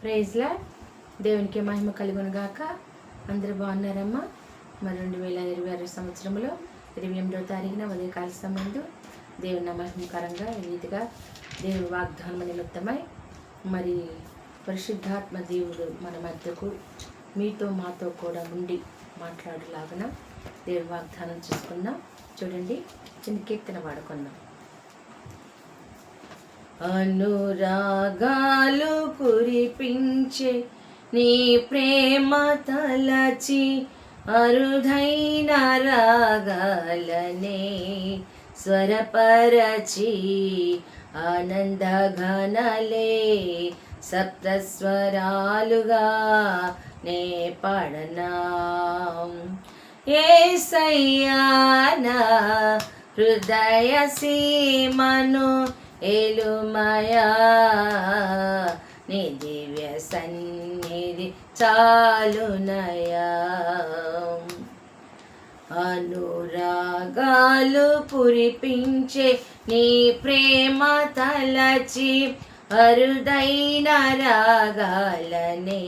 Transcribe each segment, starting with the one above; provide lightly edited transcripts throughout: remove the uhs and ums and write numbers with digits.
ప్రైజ్లా దేవునికి మహిమ కలుగును గాక. అందరూ బాగున్నారమ్మా? మరి 2026 సంవత్సరంలో 28వ తారీఖున ఉదయకాల సమయంలో దేవుని మహిమకరంగా ఈ రీతిగా దేవుని వాగ్దానం నిమిత్తమై మరి పరిశుద్ధాత్మ దేవుడు మన మధ్యకు మీతో మాతో కూడా ఉండి మాట్లాడలాగున దేవుని వాగ్దానం చేసుకున్నాం. చూడండి, చిన్న కీర్తన వాడుకున్నాం. అనురాగాలు కురిపించే నీ ప్రేమ తలచి అరుదైన రాగాలనే స్వరపరచి ఆనందఘనలే సప్తస్వరాలుగా నే పాడనా. యేసయ్యా నా హృదయ సీమను ఏలుమయా, నీ దివ్య సన్నిధి చాలునయా. అనురాగాలు కురిపించే నీ ప్రేమ తలచి అరుదైన రాగాలనే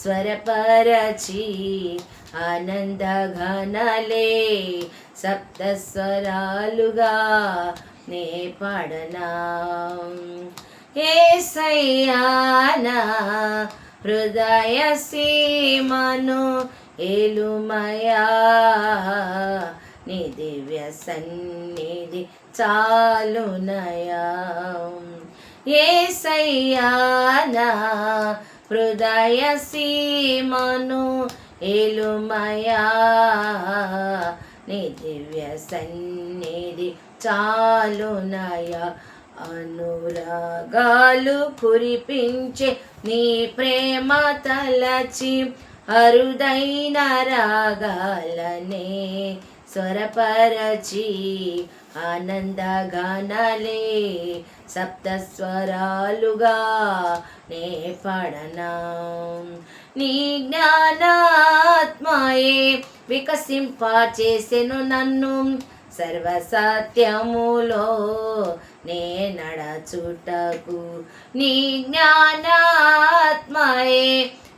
స్వరపరచి ఆనందఘనలే సప్తస్వరాలుగా నే పాడనా. యేసయ్యా నా హృదయ సీమను ఏలుమయా, నీ దివ్య సన్నిధి చాలునయా. యేసయ్యా నా హృదయ సీమను ఏలుమయా, నీ దివ్య సన్నిధి చాలునయా. అనురాగాలు కురిపించే నీ ప్రేమ తలచి అరుదైన రాగాలనే స్వరపరచి ఆనందగానలే సప్తస్వరాలుగా నే పాడనా. నీ జ్ఞానాత్మయే వికసింపచేసెను నన్ను సర్వసత్యములో నే నడచుటకు. నీ జ్ఞానాత్మయే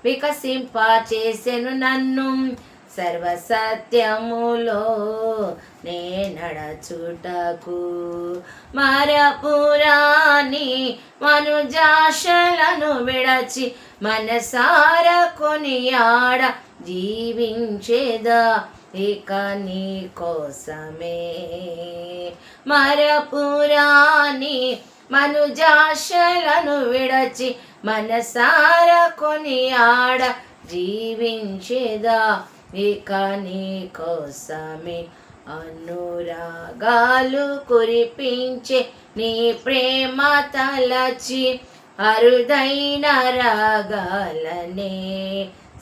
వికసింపచేసెను నన్ను సర్వసత్యములో నే నడచుటకు. మరపురాని మనుజాశలను విడచి మనసార కొనియాడ జీవించేదా ఇక నీ కోసమే. మరపురాని మనుజాశలను విడచి మనసార కొనియాడ జీవించేదా ఇక నీ కోసమే. అనురాగాలు కురిపించే నీ ప్రేమ తలచి అరుదైన రాగాలనే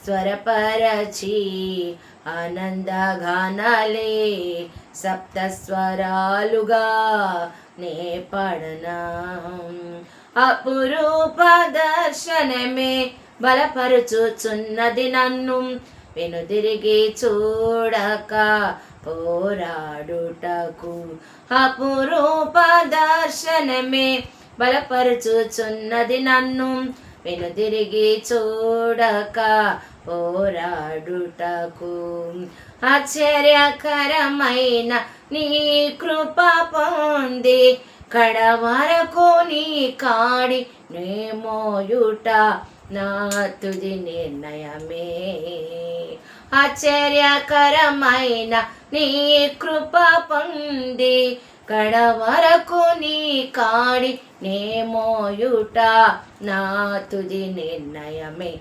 స్వరపరచి ఆనందగానలే సప్తస్వరాలుగా నే పాడనా. అపురూప దర్శనమే బలపరుచుచున్నది నన్ను వెనుదిరిగి చూడక పోరాడుటకు. అపురూప దర్శనమే బలపరుచుచున్నది నన్ను వెనుదిరిగి చూడక పోరాడుటకు. ఆశ్చర్యకరమైన నీ కృప పొంది కడవరకు నీ కాడి నే మోయుట నా తుది నిర్ణయమే. ఆశ్చర్యకరమైన నీ కృప పొంది కడవరకు నీ కాడి నే మోయుట నా తుది నిర్ణయమే.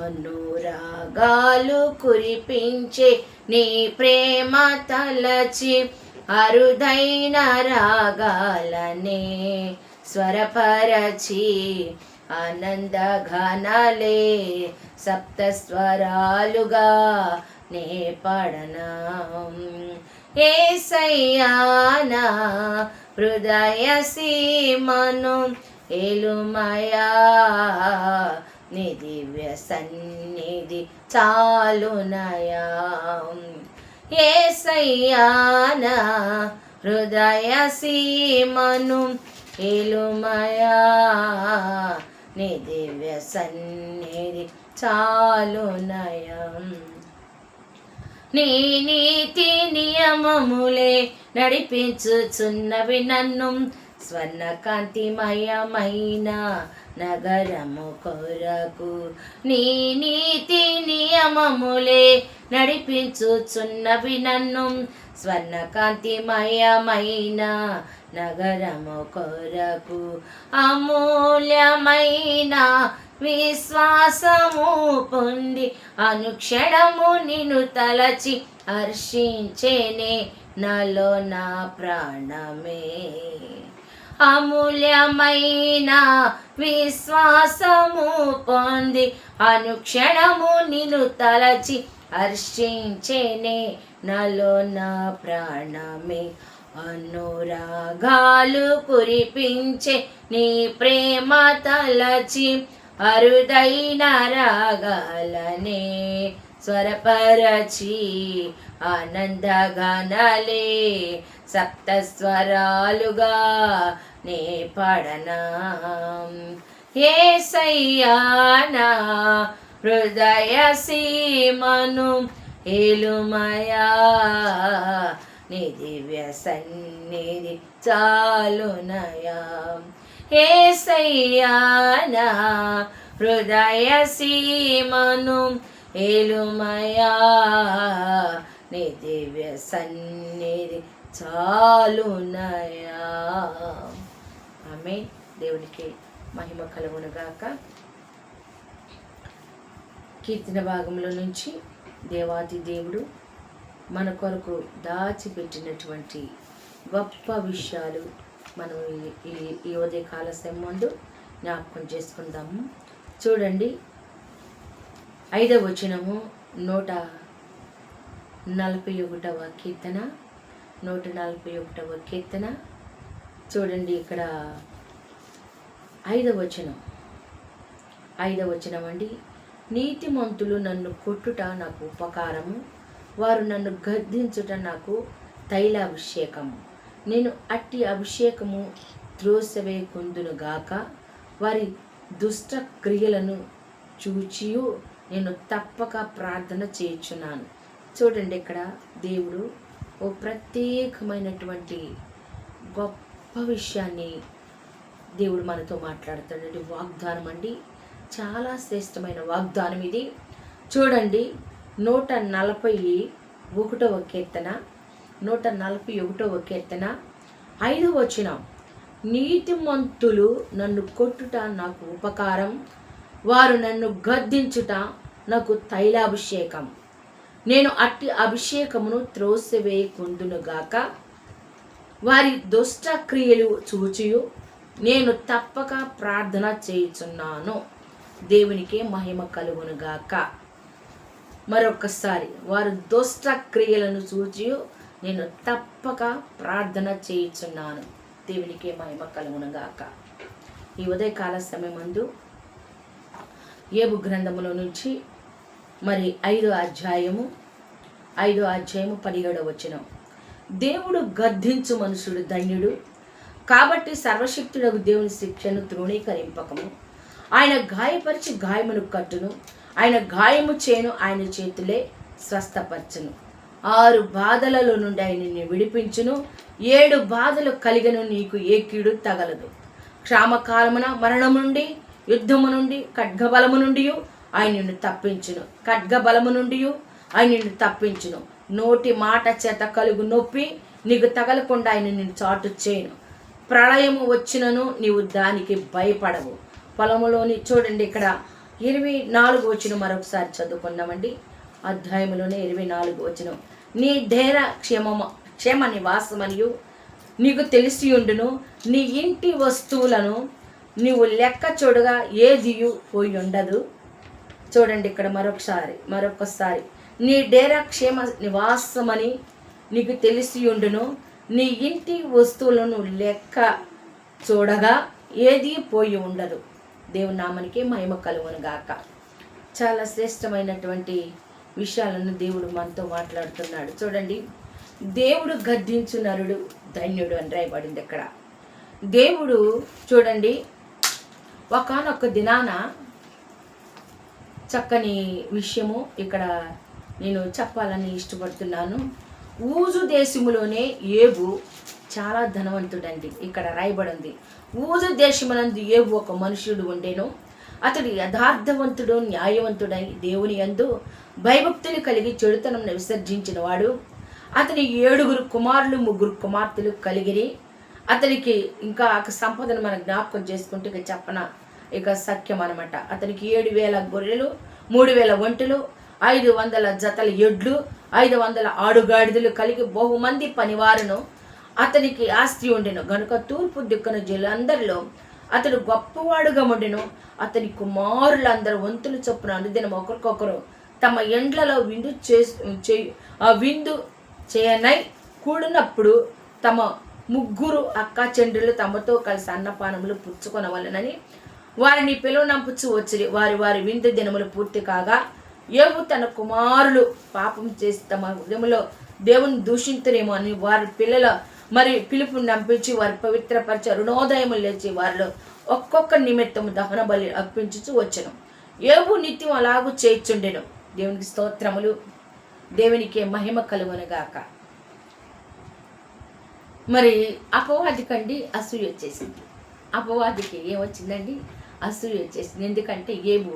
అనురాగాలు కురిపించే నీ ప్రేమ తలచి అరుదైన రాగాలనే స్వరపరచి ఆనందఘనలే సప్తస్వరాలుగా నే పాడనా. యేసయ్యా నా హృదయ సీమను ఏలుమయా, నీ దివ్య సన్నిధి చాలునయా. యేసయ్యా నా హృదయ సీమను ఏలుమయా, నీ దివ్య సన్నిధి చాలునయం. నీ నీతి నియమములే నడిపించుచున్నవి నన్ను స్వర్ణకాంతిమయమైన నగరము కొరకు. నీ నీతి నియమములే నడిపించుచున్నవి నన్ను స్వర్ణకాంతిమయమైన నగరము కొరకు. అమూల్యమైన విశ్వాసము పొంది అనుక్షణము నిన్ను తలచి హర్షించేనే నాలో నా ప్రాణమే. అమూల్యమైన విశ్వాసము పొంది అనుక్షణము నిన్ను తలచి హర్షించేనే నాలో నా ప్రాణమే. అనురాగాలు కురిపించే నీ ప్రేమ తలచి అరుదైన రాగాలనే స్వరపరచి ఆనందగానాలే సప్తస్వరాలుగా నే పడనా. యేసయ్యా నా హృదయ సీమను ఏలుమయా, నీ దివ్య సన్నిధి చాలునయా. యేసయ్యా నా హృదయ సీమను ఏలుమయా, నీ దివ్య సన్నిధి చాలునయా. ఆమేన్. దేవునికి మహిమ కలుగునుగాక. కీర్తన భాగంలో నుంచి దేవాది దేవుడు మన కొరకు దాచిపెట్టినటువంటి గొప్ప విషయాలు మనం ఈ ఉదయకాల సమయం ముందు జ్ఞాపకం చేసుకుందాము. చూడండి, 5వ వచనము 141వ కీర్తన, 141వ కీర్తన. చూడండి, ఇక్కడ 5వ వచనం అండి. నీతిమంతులు నన్ను కొట్టుట నాకు ఉపకారము, వారు నన్ను గద్దించుట నాకు తైలాభిషేకము. నేను అట్టి అభిషేకము త్రోసివేయుదునుగాక. వారి దుష్ట క్రియలను చూచియు నేను తప్పక ప్రార్థన చేయుచున్నాను. చూడండి, ఇక్కడ దేవుడు ఓ ప్రత్యేకమైనటువంటి గొప్ప విషయాన్ని దేవుడు మనతో మాట్లాడుతాడు. వాగ్దానం అండి, చాలా శ్రేష్టమైన వాగ్దానం ఇది. చూడండి, 141వ కీర్తన, 141వ కీర్తన 5వ వచనం. నీతిమంతులు నన్ను కొట్టుట నాకు ఉపకారం, వారు నన్ను గద్దించుట నాకు తైలాభిషేకం. నేను అట్టి అభిషేకమును త్రోసివేయుదునుగాక. వారి దుష్ట క్రియలు చూచియు నేను తప్పక ప్రార్థన చేయుచున్నాను. దేవునికి మహిమ కలుగునుగాక. మరొకసారి, వారు దుష్ట క్రియలను చూచియు నేను తప్పక ప్రార్థన చేయుచున్నాను. దేవునికి మహిమ కలుగునుగాక. ఈ ఉదయకాల సమయమందు యోబు గ్రంథములో నుంచి మరి 5వ అధ్యాయము 17వ వచనం. దేవుడు గద్దించు మనుషుడు ధన్యుడు, కాబట్టి సర్వశక్తుడగు దేవుని శిక్షను తృణీకరింపకము. ఆయన గాయపరిచి గాయమును కట్టును, ఆయన గాయము చేను ఆయన చేతులే స్వస్థపరచును. 6 బాధలలో నుండి ఆయన నిన్ను విడిపించును, 7 బాధలు కలిగను, నీకు ఏ కీడు తగలదు. క్షామకాలమున మరణము నుండి, యుద్ధము నుండి, ఖడ్గబలము నుండి ఆయన నిన్ను తప్పించును. ఖడ్గబలము నుండి ఆయన నిన్ను తప్పించును. నోటి మాట చేత కలుగు నొప్పి నీకు తగలకుండా ఆయన నిన్ను చాటు చేయను. ప్రళయము వచ్చినను నీవు దానికి భయపడవు. పొలములోని చూడండి, ఇక్కడ 24వ వచనం మరొకసారి చదువుకుందామండి. అధ్యాయంలోనే 24వ వచనం. నీ డేరా క్షేమ నివాసమనియు నీకు తెలిసియుండును, నీ ఇంటి వస్తువులను నీవు లెక్క చూడగా ఏదియు పోయి ఉండదు. చూడండి, ఇక్కడ మరొకసారి నీ డేరా క్షేమ నివాసమని నీకు తెలిసియుండును, నీ ఇంటి వస్తువులను లెక్క చూడగా ఏది పోయి ఉండదు. దేవుని నామానికి మహిమ కలుగునుగాక. చాలా శ్రేష్టమైనటువంటి విషయాలను దేవుడు మనతో మాట్లాడుతున్నాడు. చూడండి, దేవుడు గద్దించు నరుడు ధన్యుడు అని రాయబడింది. ఇక్కడ దేవుడు చూడండి ఒకానొక దినాన చక్కని విషయము ఇక్కడ నేను చెప్పాలని ఇష్టపడుతున్నాను. ఊజు దేశములోనే ఏబు చాలా ధనవంతుడండి. ఇక్కడ రాయబడింది, ఊజు దేశమునందు ఏబు ఒక మనుషుడు ఉండెను. అతడు యథార్థవంతుడు, న్యాయవంతుడై దేవుని యందు భయభక్తులు కలిగి చెడుతనం విసర్జించిన వాడు. అతని 7 కుమారులు 3 కుమార్తెలు కలిగిరి. అతనికి ఇంకా సంపదను మనం జ్ఞాపకం చేసుకుంటే ఇక చెప్పన ఇక సఖ్యం అనమాట. అతనికి 7,000 గొర్రెలు, 3,000 ఒంటెలు, 500 జతల ఎడ్లు, 500 ఆడుగాడిదలు కలిగి బహుమంది పనివారును అతనికి ఆస్తి ఉండెను. గనుక తూర్పు దిక్కున జనులందరిలో అతడు గొప్పవాడుగా ఉండెను. అతని కుమారులందరూ వంతులు చొప్పున అనుదినం ఒకరికొకరు తమ ఎండ్లలో విందు చేయనై కూడినప్పుడు తమ 3 అక్క చెండ్రులు తమతో కలిసి అన్నపానములు పుచ్చుకొనవలెనని వారిని పిలువనంపుచు వచ్చిరి. వారి విందు దినములు పూర్తి కాగా ఏబు తన కుమారులు పాపం చేసి తమ హృదయంలో దేవుని దూషింతురేమో అని వారి పిల్లల పిలుపు నంపించి వారి పవిత్రపరిచి అరుణోదయము లేచి వారిలో ఒక్కొక్క నిమిత్తము దహన బలి అర్పించుచు వచ్చెను. ఏబు నిత్యం అలాగూ చేర్చుండెను. దేవునికి స్తోత్రములు, దేవునికి మహిమ కలుగునుగాక. అపవాదికండి అసూయ వచ్చేసింది. అపవాదికి ఏమొచ్చిందండి? అసూయ వచ్చేసింది. ఎందుకంటే ఏబు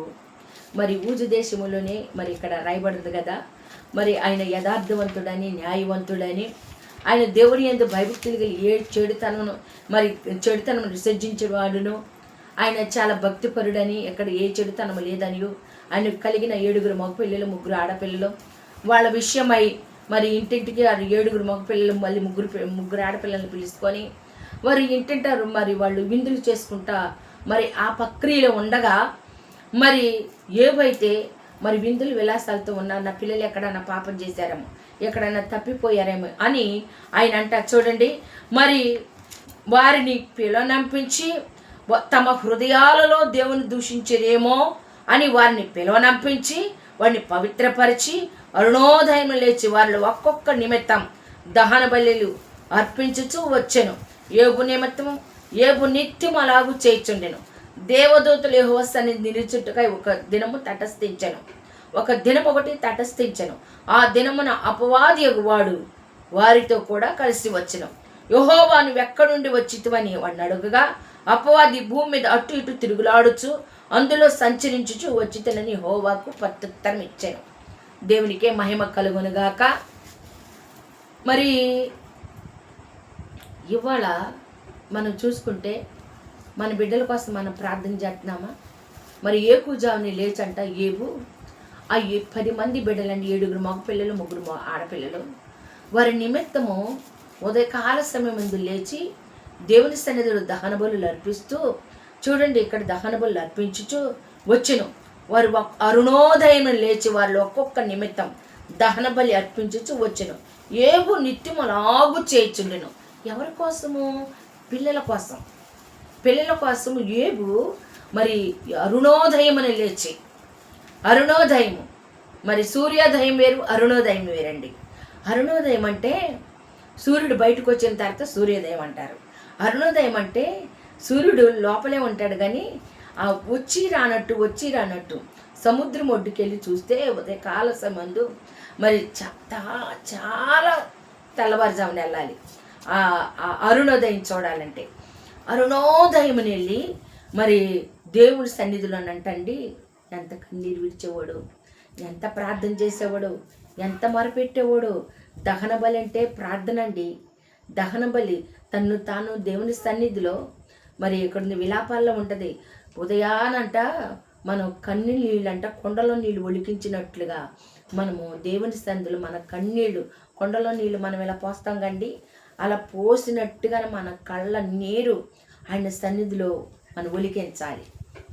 ఊజు దేశములోనే ఇక్కడ రాయబడింది కదా, ఆయన యథార్థవంతుడని, న్యాయవంతుడని, ఆయన దేవుని యందు భయభక్తులు కలిగి చెడుతనము విసర్జించేవాడును, ఆయన చాలా భక్తిపరుడని, ఎక్కడ ఏ చెడుతనము లేదనియు, ఆయన కలిగిన 7 మగపిల్లలు 3 ఆడపిల్లలు. వాళ్ళ విషయమై ఇంటింటికి 7 మగపిల్లలు మళ్ళీ 3 ఆడపిల్లలను పిలుచుకొని వారు ఇంటింటారు వాళ్ళు విందులు చేసుకుంటా ఆ ప్రక్రియలో ఉండగా ఏవైతే విందులు విలాసాలతో ఉన్న నా పిల్లలు ఎక్కడన్నా పాపం చేశారేమో, ఎక్కడన్నా తప్పిపోయారేమో అని ఆయన అంటారు. చూడండి, వారిని పిలువనంపించి తమ హృదయాలలో దేవుని దూషించరేమో అని వారిని పిలువనంపించి వారిని పవిత్రపరిచి అరుణోదయం లేచి వారిలో ఒక్కొక్క నిమిత్తం దహన బలులు అర్పించుచూ వచ్చెను. ఏబు నిమిత్తము ఏబు నిత్యం అలాగూ చేర్చుండెను. దేవదూతలు యెహోవా సన్నిధిని నిలుచుటకై ఒక దినము తటస్థించెను. ఒక దినం ఒకటి తటస్థించెను. ఆ దినమున అపవాది వాడు వారితో కూడా కలిసి వచ్చెను. యెహోవా నువ్వు ఎక్కడి నుండి వచ్చితివని వాడిని అడుగగా అపవాది భూమి మీద అటు ఇటు తిరుగులాడుచు అందులో సంచరించుచు వచ్చితనని యెహోవాకు ప్రత్యుత్తరం ఇచ్చాను. దేవునికే మహిమ కలుగునుగాక. ఇవాళ మనం చూసుకుంటే మన బిడ్డల కోసం మనం ప్రార్థన చేస్తున్నామా? ఏకూజావుని లేచంట ఏబు ఆ 10 మంది బిడ్డలండి, 7 మగపిల్లలు 3 ఆడపిల్లలు. వారి నిమిత్తము ఉదయకాల సమయం ముందు లేచి దేవుని సన్నిధిలో దహన బలులు అర్పిస్తూ, చూడండి ఇక్కడ దహన బలులు అర్పించుచు వచ్చెను. వారు అరుణోదయం లేచి వారిలో ఒక్కొక్క నిమిత్తం దహన బలి అర్పించుచు వచ్చెను. ఏబు నిత్యం అలాగూ చేర్చుండెను. ఎవరి కోసము? పిల్లల కోసం. పిల్లల కోసం ఏబు అరుణోదయం అని లేచి, అరుణోదయము సూర్యోదయం వేరు, అరుణోదయం వేరండి. అరుణోదయం అంటే సూర్యుడు బయటకు వచ్చిన తర్వాత సూర్యోదయం అంటారు. అరుణోదయం అంటే సూర్యుడు లోపలే ఉంటాడు కానీ వచ్చి రానట్టు సముద్రం ఒడ్డుకెళ్ళి చూస్తే ఉదయకాల సమయంలో చాలా తెల్లవారుజామున వెళ్ళాలి అరుణోదయం చూడాలంటే. అరుణోదయం వెళ్ళి దేవుడి సన్నిధిలో అంటండి ఎంత కన్నీరు విడిచేవాడు, ఎంత ప్రార్థన చేసేవాడు, ఎంత మొరపెట్టేవాడు. దహన బలి అంటే ప్రార్థన అండి. దహన బలి తన్ను తాను దేవుని సన్నిధిలో ఇక్కడ విలాపాల్లో ఉంటుంది. ఉదయానంట మనం కన్నీళ్ళు నీళ్ళంట కొండలో నీళ్ళు ఒలికించినట్లుగా మనము దేవుని సన్నిధిలో మన కన్నీళ్ళు కొండలో నీళ్ళు మనం ఇలా పోస్తాం కండి, అలా పోసినట్టుగా మన కళ్ళ నీరు ఆయన సన్నిధిలో మనం ఒలికించాలి.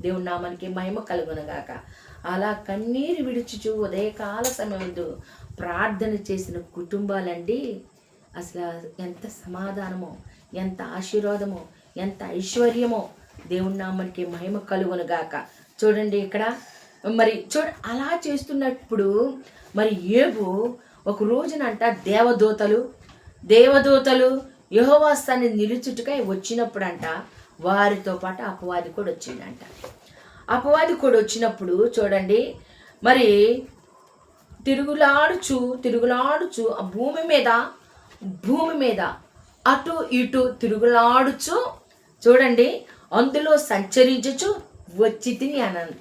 దేవుని నామానికి మహిమ కలుగునుగాక. అలా కన్నీరు విడుచుచు ఉదయకాల సమయంలో ప్రార్థన చేసిన కుటుంబాలండి అసలు ఎంత సమాధానమో, ఎంత ఆశీర్వాదమో, ఎంత ఐశ్వర్యమో. దేవుని నామానికి మహిమ కలుగునుగాక. చూడండి ఇక్కడ అలా చేస్తున్నప్పుడు ఏబు ఒక రోజునంట దేవదూతలు యెహోవా సన్నిధిని నిలుచుటకై వచ్చినప్పుడంట వారితో పాటు అపవాది కూడా వచ్చిందంట. అపవాది కూడా వచ్చినప్పుడు చూడండి, మరి తిరుగులాడుచు ఆ భూమి మీద అటు ఇటు తిరుగులాడుచు చూడండి, అందులో సంచరించుచు వచ్చి తిని అన్నాను.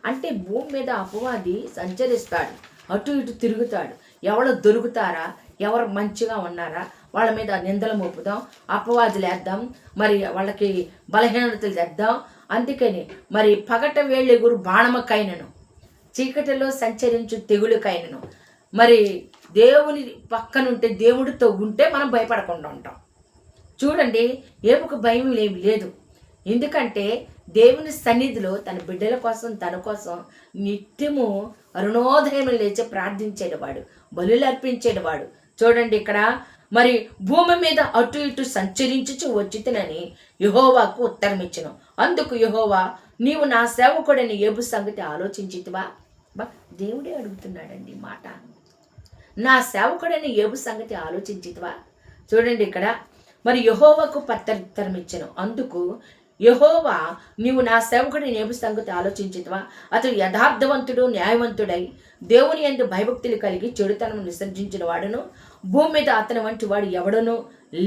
అంటే భూమి మీద అపవాది సంచరిస్తాడు, అటు ఇటు తిరుగుతాడు. ఎవరు దొరుకుతారా, ఎవరు మంచిగా ఉన్నారా వాళ్ళ మీద నిందలు మోపుదాం, అపవాదులు వేద్దాం, మరి వాళ్ళకి బలహీనతలు తెద్దాం. అందుకని మరి పగట వేళ్ళెగురు బాణమకైనను, చీకటిలో సంచరించు తెగులుకైనను, మరి దేవుని పక్కనుంటే, దేవుడితో ఉంటే మనం భయపడకుండా ఉంటాం. చూడండి, ఏపుకు భయం ఏమి లేదు. ఎందుకంటే దేవుని సన్నిధిలో తన బిడ్డల కోసం, తన కోసం నిత్యము అరుణోదయం లేచి ప్రార్థించేవాడు, బలులు అర్పించేవాడు. చూడండి ఇక్కడ, మరి భూమి మీద అటు ఇటు సంచరించుచు వచ్చితనని యెహోవాకు ఉత్తరం ఇచ్చెను. అందుకు యెహోవా, నీవు నా సేవకుడని యోబు సంగతి ఆలోచించితివా? దేవుడే అడుగుతున్నాడండి మాట. నా సేవకుడని యోబు సంగతి ఆలోచించితివా? చూడండి ఇక్కడ, మరి యెహోవాకు ఉత్తరం ఇచ్చెను. అందుకు యెహోవా, నీవు నా సేవకుడి యోబు సంగతి ఆలోచించితివా? అతడు యథార్థవంతుడు, న్యాయవంతుడై దేవుని యందు భయభక్తులు కలిగి చెడుతనం విసర్జించిన వాడును, భూమి మీద అతని వంటి వాడు ఎవడను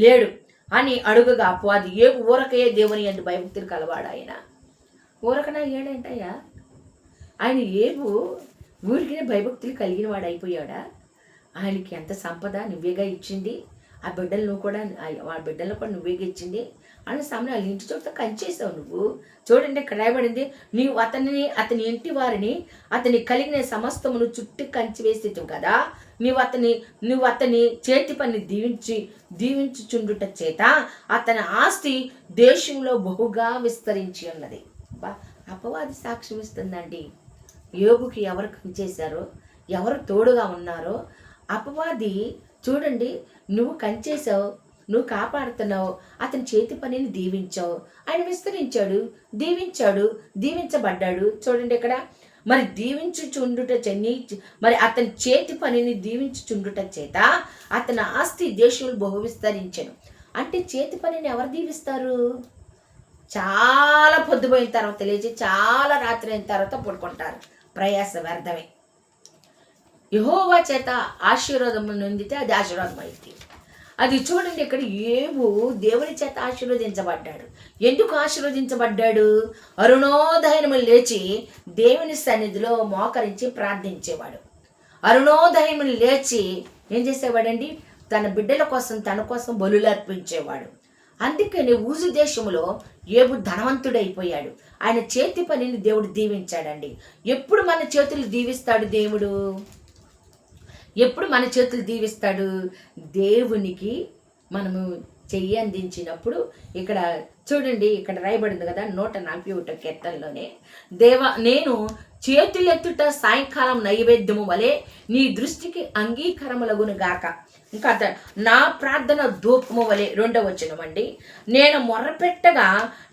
లేడు అని అడుగగా అపవాది, యోబు ఊరకయే దేవుని యందు భయభక్తులు కలవాడు. ఆయన ఊరకనా ఏడేంటయ్యా? ఆయన యోబు ఊరికినే భయభక్తులు కలిగిన వాడు అయిపోయాడా? ఆయనకి ఎంత సంపద నువ్వేగా ఇచ్చింది, ఆ బిడ్డలు నువ్వు కూడా, ఆ బిడ్డలను కూడా నువ్వేగా ఇచ్చింది అని సమయం వాళ్ళ ఇంటి చుట్టూ కంచేసావు నువ్వు. చూడండి ఇక్కడ రాయబడింది, నీవు అతని ఇంటి వారిని, అతని కలిగిన సమస్తమును చుట్టూ కంచి వేసేవు కదా. నువ్వు అతని చేతి పని దీవించుచుండుట చేత అతని ఆస్తి దేశంలో బహుగా విస్తరించి ఉన్నది. అపవాది సాక్ష్యం ఇస్తుందండి. యోబుకి ఎవరు కంచేశారో, ఎవరు తోడుగా ఉన్నారో అపవాది చూడండి, నువ్వు కంచేసావు, నువ్వు కాపాడుతున్నావు, అతని చేతి పనిని దీవించావు, ఆయన విస్తరించాడు, దీవించబడ్డాడు. చూడండి ఇక్కడ, మరి మరి అతని చేతి పనిని దీవించుచుండుట చేత అతని ఆస్తి దేశంలో బహు విస్తరించను. అంటే చేతి పనిని ఎవరు దీవిస్తారు? చాలా పొద్దుపోయిన తర్వాత లేచి చాలా రాత్రి అయిన తర్వాత పడుకుంటారు, ప్రయాస వ్యర్థమే. యెహోవా చేత ఆశీర్వాదం నొందితే అది ఆశీర్వాదం అయింది. అది చూడండి ఇక్కడ, యోబు దేవుని చేత ఆశీర్వదించబడ్డాడు. ఎందుకు ఆశీర్వదించబడ్డాడు? అరుణోదయం లేచి దేవుని సన్నిధిలో మోకరించి ప్రార్థించేవాడు. అరుణోదయం లేచి ఏం చేసేవాడండి? తన బిడ్డల కోసం, తన కోసం బలులు అర్పించేవాడు. అందుకని ఊజు దేశంలో యోబు ధనవంతుడైపోయాడు. ఆయన చేతి పనిని దేవుడు దీవించాడండి. ఎప్పుడు మన చేతులు దీవిస్తాడు దేవుడు? ఎప్పుడు మన చేతులు దీవిస్తాడు? దేవునికి మనము చెయ్యి అందించినప్పుడు. ఇక్కడ చూడండి, ఇక్కడ రాయబడింది కదా 141 కీర్తనలోనే, నేను చేతులెత్తుట సాయంకాలం నైవేద్యము వలె నీ దృష్టికి అంగీకారములగును గాక. ఇంకా నా ప్రార్థన ధూపము వలె, 2వ వచనం అండి, నేను మొర్రపెట్టగా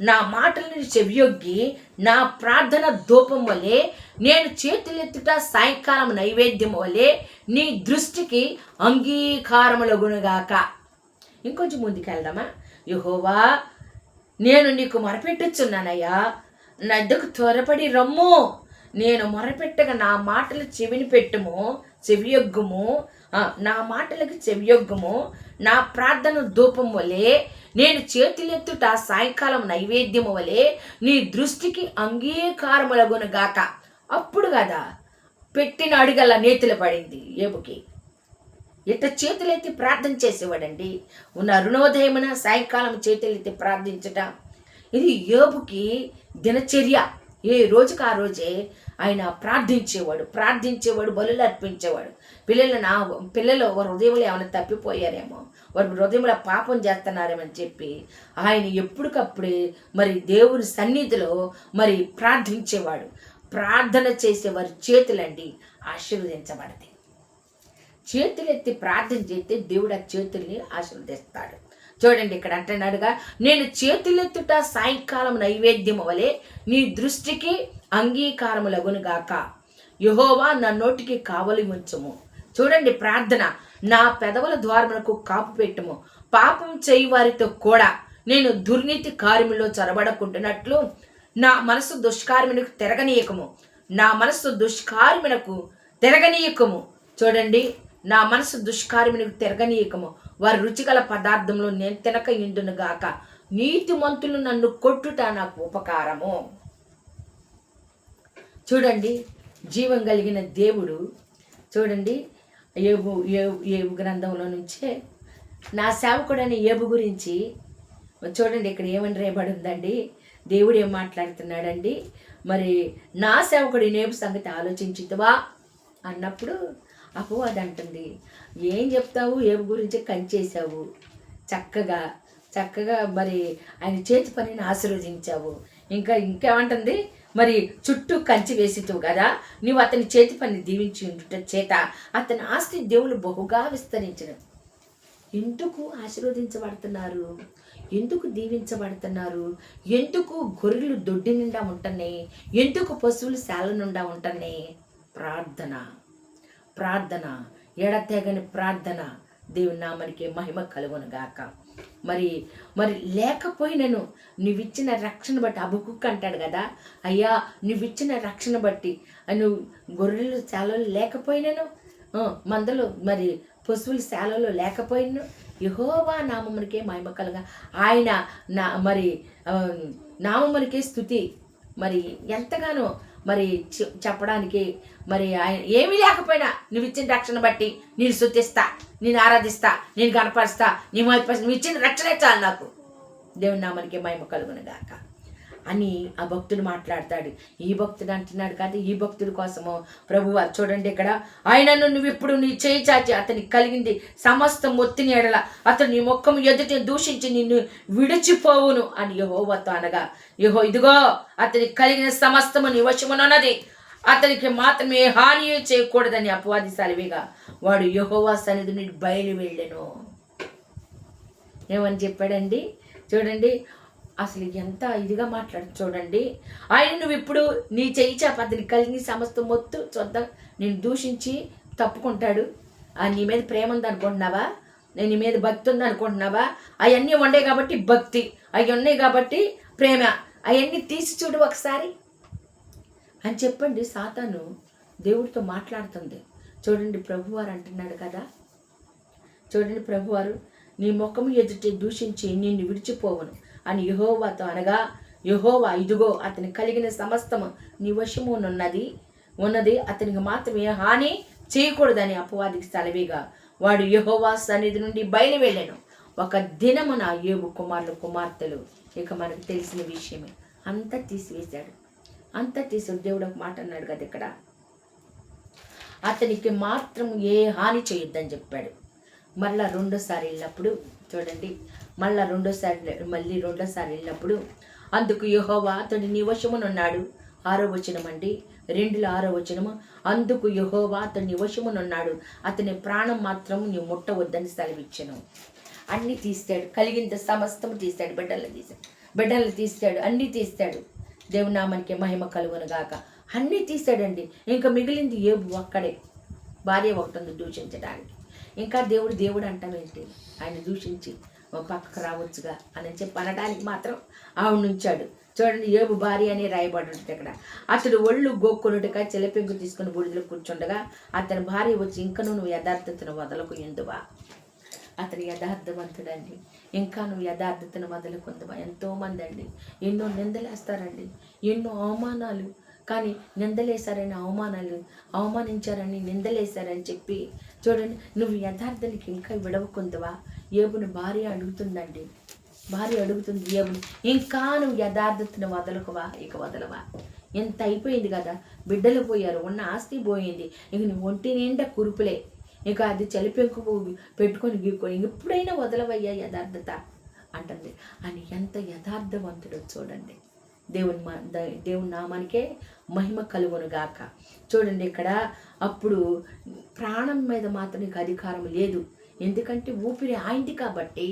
నా మాటలను చెవియొగ్గి నా ప్రార్థన ధూపం వలె, నేను చేతులెత్తుట సాయంకాలం నైవేద్యము వలె నీ దృష్టికి అంగీకారములగునుగాక. ఇంకొంచెం ముందుకెళ్దామా? యెహోవా, నేను నీకు మొరపెట్టుచున్నానయ్యా, నా దగ్గరకు త్వరపడి రమ్ము. నేను మొరపెట్టగా నా మాటలు చెవియొగ్గుము, నా మాటలకు చెవియొగ్గుము. నా ప్రార్థన ధూపం వలె, నేను చేతులెత్తుట సాయంకాలం నైవేద్యము వలె నీ దృష్టికి అంగీకారములగునుగాక. అప్పుడు కదా పెట్టిన అడిగల నేతిలో పడింది యోబుకి. ఇట్ట చేతులెత్తి ప్రార్థన చేసేవాడండి. ఉన్న అరుణోదయమున సాయంకాలం చేతులెత్తి ప్రార్థించట ఇది యోబుకి దినచర్య. ఏ రోజుకి ఆ రోజే ఆయన ప్రార్థించేవాడు, బలులు అర్పించేవాడు. పిల్లలు వారి హృదయంలో ఏమైనా తప్పిపోయారేమో, వారి హృదయంలో పాపం చేస్తున్నారేమని చెప్పి ఆయన ఎప్పటికప్పుడే మరి దేవుని సన్నిధిలో మరి ప్రార్థించేవాడు. ప్రార్థన చేసేవారి చేతులండి ఆశీర్వదించబడతాయి. చేతులెత్తి ప్రార్థన చేస్తే దేవుడు ఆ చేతుల్ని ఆశీర్వదిస్తాడు. చూడండి ఇక్కడ అంటున్నాడుగా, నేను చేతులెత్తుట సాయంకాలం నైవేద్యము వలె నీ దృష్టికి అంగీకారములగునుగాక. యెహోవా, నా నోటికి కావలి ఉంచుము. చూడండి ప్రార్థన, నా పెదవుల ద్వారములకు కాపు పెట్టుము. పాపం చేయి వారితో కూడా నేను దుర్నీతి కార్యములో చొరబడకుంటున్నట్లు నా మనసు దుష్కార్యమునకు తిరగనీయకము. నా మనసు దుష్కార్యమునకు తిరగనీయకము. చూడండి, నా మనసు దుష్కార్యమునకు తిరగనీయకము. వారి రుచిగల పదార్థంలో నేను తినక ఇండును గాక. నీతిమంతులు నన్ను కొట్టుట నాకు ఉపకారము. చూడండి, జీవం కలిగిన దేవుడు చూడండి, ఏబు గ్రంథంలో నుంచే నా సేవకుడైన ఏబు గురించి చూడండి ఇక్కడ ఏమని రేయబడి ఉందండి. దేవుడు ఏం మాట్లాడుతున్నాడండి, మరి నా సేవకుడి ఏబు సంగతి ఆలోచించుతావా అన్నప్పుడు అపవాది అంటుంది, ఏం చెప్తావు, ఏబు గురించి కంచేసావు, చక్కగా మరి ఆయన చేతి పనిని ఆశీర్వదించావు, ఇంకేమంటుంది, మరి చుట్టూ కంచి వేసితావు కదా, నువ్వు అతని చేతి పని దీవించి ఉండుట చేత అతని ఆస్తి దేవుడు బహుగా విస్తరించిన. ఎందుకు ఆశీర్వదించబడుతున్నారు, ఎందుకు దీవించబడుతున్నారు, ఎందుకు గొర్రెలు దొడ్డి నిండా ఉంటున్నాయి, ఎందుకు పశువులు శాల నిండా ఉంటున్నాయి? ప్రార్థన ఎడతెగని ప్రార్థన. దేవుని నామానికి మహిమ కలుగును గాక. మరి లేకపోయినను నువ్విచ్చిన రక్షణ బట్టి హబక్కూకు అంటాడు కదా, అయ్యా నువ్విచ్చిన రక్షణ బట్టి నువ్వు గొర్రెలు శాలలో లేకపోయినను, మందలు మరి పశువుల శాలలో లేకపోయినను యెహోవా నామమునికే మహిమ కలుగా. ఆయన నామమునికే స్తుతి. మరి ఎంతగానో మరి చెప్పడానికి, మరి ఆయన ఏమీ లేకపోయినా నువ్వు ఇచ్చిన రక్షణ బట్టి నేను స్తుతిస్తా, నేను ఆరాధిస్తా, నేను కనపరుస్తా, నువ్వు ఇచ్చిన రక్షణే చాలు నాకు. దేవుని నామానికి మహిమ కలుగును గాక అని ఆ భక్తుడు మాట్లాడతాడు. ఈ భక్తుడు అంటున్నాడు కదా, ఈ భక్తుడి కోసము ప్రభువారు చూడండి ఇక్కడ, ఆయనను నువ్వు ఇప్పుడు నీ చేయి చాచి అతనికి కలిగింది సమస్తం ఒత్తిని ఎడల అతను నీ ముఖం ఎదుటి దూషించి నిన్ను విడిచిపోవును అని యెహోవాతో అనగా, ఇదిగో అతనికి కలిగిన సమస్తము నీ వశమునున్నది, అతనికి మాత్రమే హాని చేయకూడదని అపవాది సలివిగా వాడు యెహోవా సన్నిధి నుండి బయలు వెళ్ళెను. ఏమని చెప్పాడండి చూడండి, అసలు ఎంత ఇదిగా మాట్లాడు చూడండి. ఆయన నువ్వు ఇప్పుడు నీ చెయ్యి చాప అతనికి కలిగి సమస్త మొత్తు చూద్దాం నేను దూషించి తప్పుకుంటాడు. నీ మీద ప్రేమ ఉంది అనుకుంటున్నావా, నీ మీద భక్తి ఉంది అనుకుంటున్నావా? అవన్నీ ఉండే కాబట్టి భక్తి, అవి ఉన్నాయి కాబట్టి ప్రేమ, అవన్నీ తీసి చూడు ఒకసారి అని చెప్పండి. సాతాను దేవుడితో మాట్లాడుతుంది. చూడండి, ప్రభువారు అంటున్నాడు కదా, చూడండి ప్రభువారు నీ ముఖము ఎదుటి దూషించి నిన్ను విడిచిపోవను అని యెహోవాతో అనగా, యెహోవా ఇదిగో అతనికి కలిగిన సమస్తము నీ ఉన్నది అతనికి మాత్రమే హాని చేయకూడదని అపవాదికి సెలవిగా వాడు యెహోవా సన్నిధి నుండి బయలు వెళ్ళాను. ఒక దినమున యోబు కుమార్తెలు ఇక మనకు తెలిసిన విషయమే అంతా తీసివేశాడు. దేవుడు ఒక మాట అన్నాడు కదా ఇక్కడ, అతనికి మాత్రం ఏ హాని చేయొద్దని చెప్పాడు. మళ్ళీ రెండోసారి వెళ్ళినప్పుడు చూడండి, మళ్ళీ రెండోసారి వెళ్ళినప్పుడు అందుకు యెహోవా అతడు నీ వశమునున్నాడు. 6వ వచనం అండి, 2:6వ వచనము, అందుకు యెహోవా అతడు నీ వశమునున్నాడు, అతని ప్రాణం మాత్రం నీ ముట్టవద్దని సెలవిచ్చెను. అన్నీ తీస్తాడు, కలిగింత సమస్తము తీస్తాడు, బిడ్డలు తీస్తాడు, అన్నీ తీస్తాడు. దేవుని నామానికి మహిమ కలుగును గాక. అన్నీ తీస్తాడండి. ఇంకా మిగిలింది యోబు ఒక్కడే, భార్య ఒకటి ఉంది దూషించడానికి. ఇంకా దేవుడు అంటామేంటి, ఆయన దూషించి పక్కకు రావచ్చుగా అని చెప్పి అనడానికి మాత్రం ఆవిడ నుంచాడు. చూడండి, యోబు భార్య అని రాయబడి ఉంటుంది ఇక్కడ. అతడు ఒళ్ళు గోక్కునుడిగా చెలపెంకు తీసుకుని బూడిదలో కూర్చుండగా అతని భార్య వచ్చి, ఇంకా నువ్వు యథార్థతను వదలకు ఎందువా? అతను యథార్థవంతుడండి, ఇంకా నువ్వు యథార్థతను వదలకుందువా? ఎంతోమంది అండి ఎన్నో నిందలేస్తారండి, ఎన్నో అవమానాలు, కానీ నిందలేశారని అవమానించారని నిందలేశారని చెప్పి చూడండి, నువ్వు యథార్థానికి ఇంకా విడవకుందువా? యోబుని భార్య అడుగుతుంది, యోబుని, ఇంకా నువ్వు యథార్థతను వదలకువా? ఇక వదలవా? ఎంత అయిపోయింది కదా, బిడ్డలు పోయారు, ఉన్న ఆస్తి పోయింది, ఇక నీ ఒంటి నిండా కురుపులే, ఇక అది చలిపెంకు పెట్టుకొని గీక్కొని ఎప్పుడైనా వదలవయ్యా యథార్థత అంటుంది అని. ఎంత యథార్థవంతుడో చూడండి. దేవుని నామానికే మహిమ కలుగును గాక. చూడండి ఇక్కడ, అప్పుడు ప్రాణం మీద మాత్రం నీకు అధికారం లేదు, ఎందుకంటే ఊపిరి ఆయనది కాబట్టి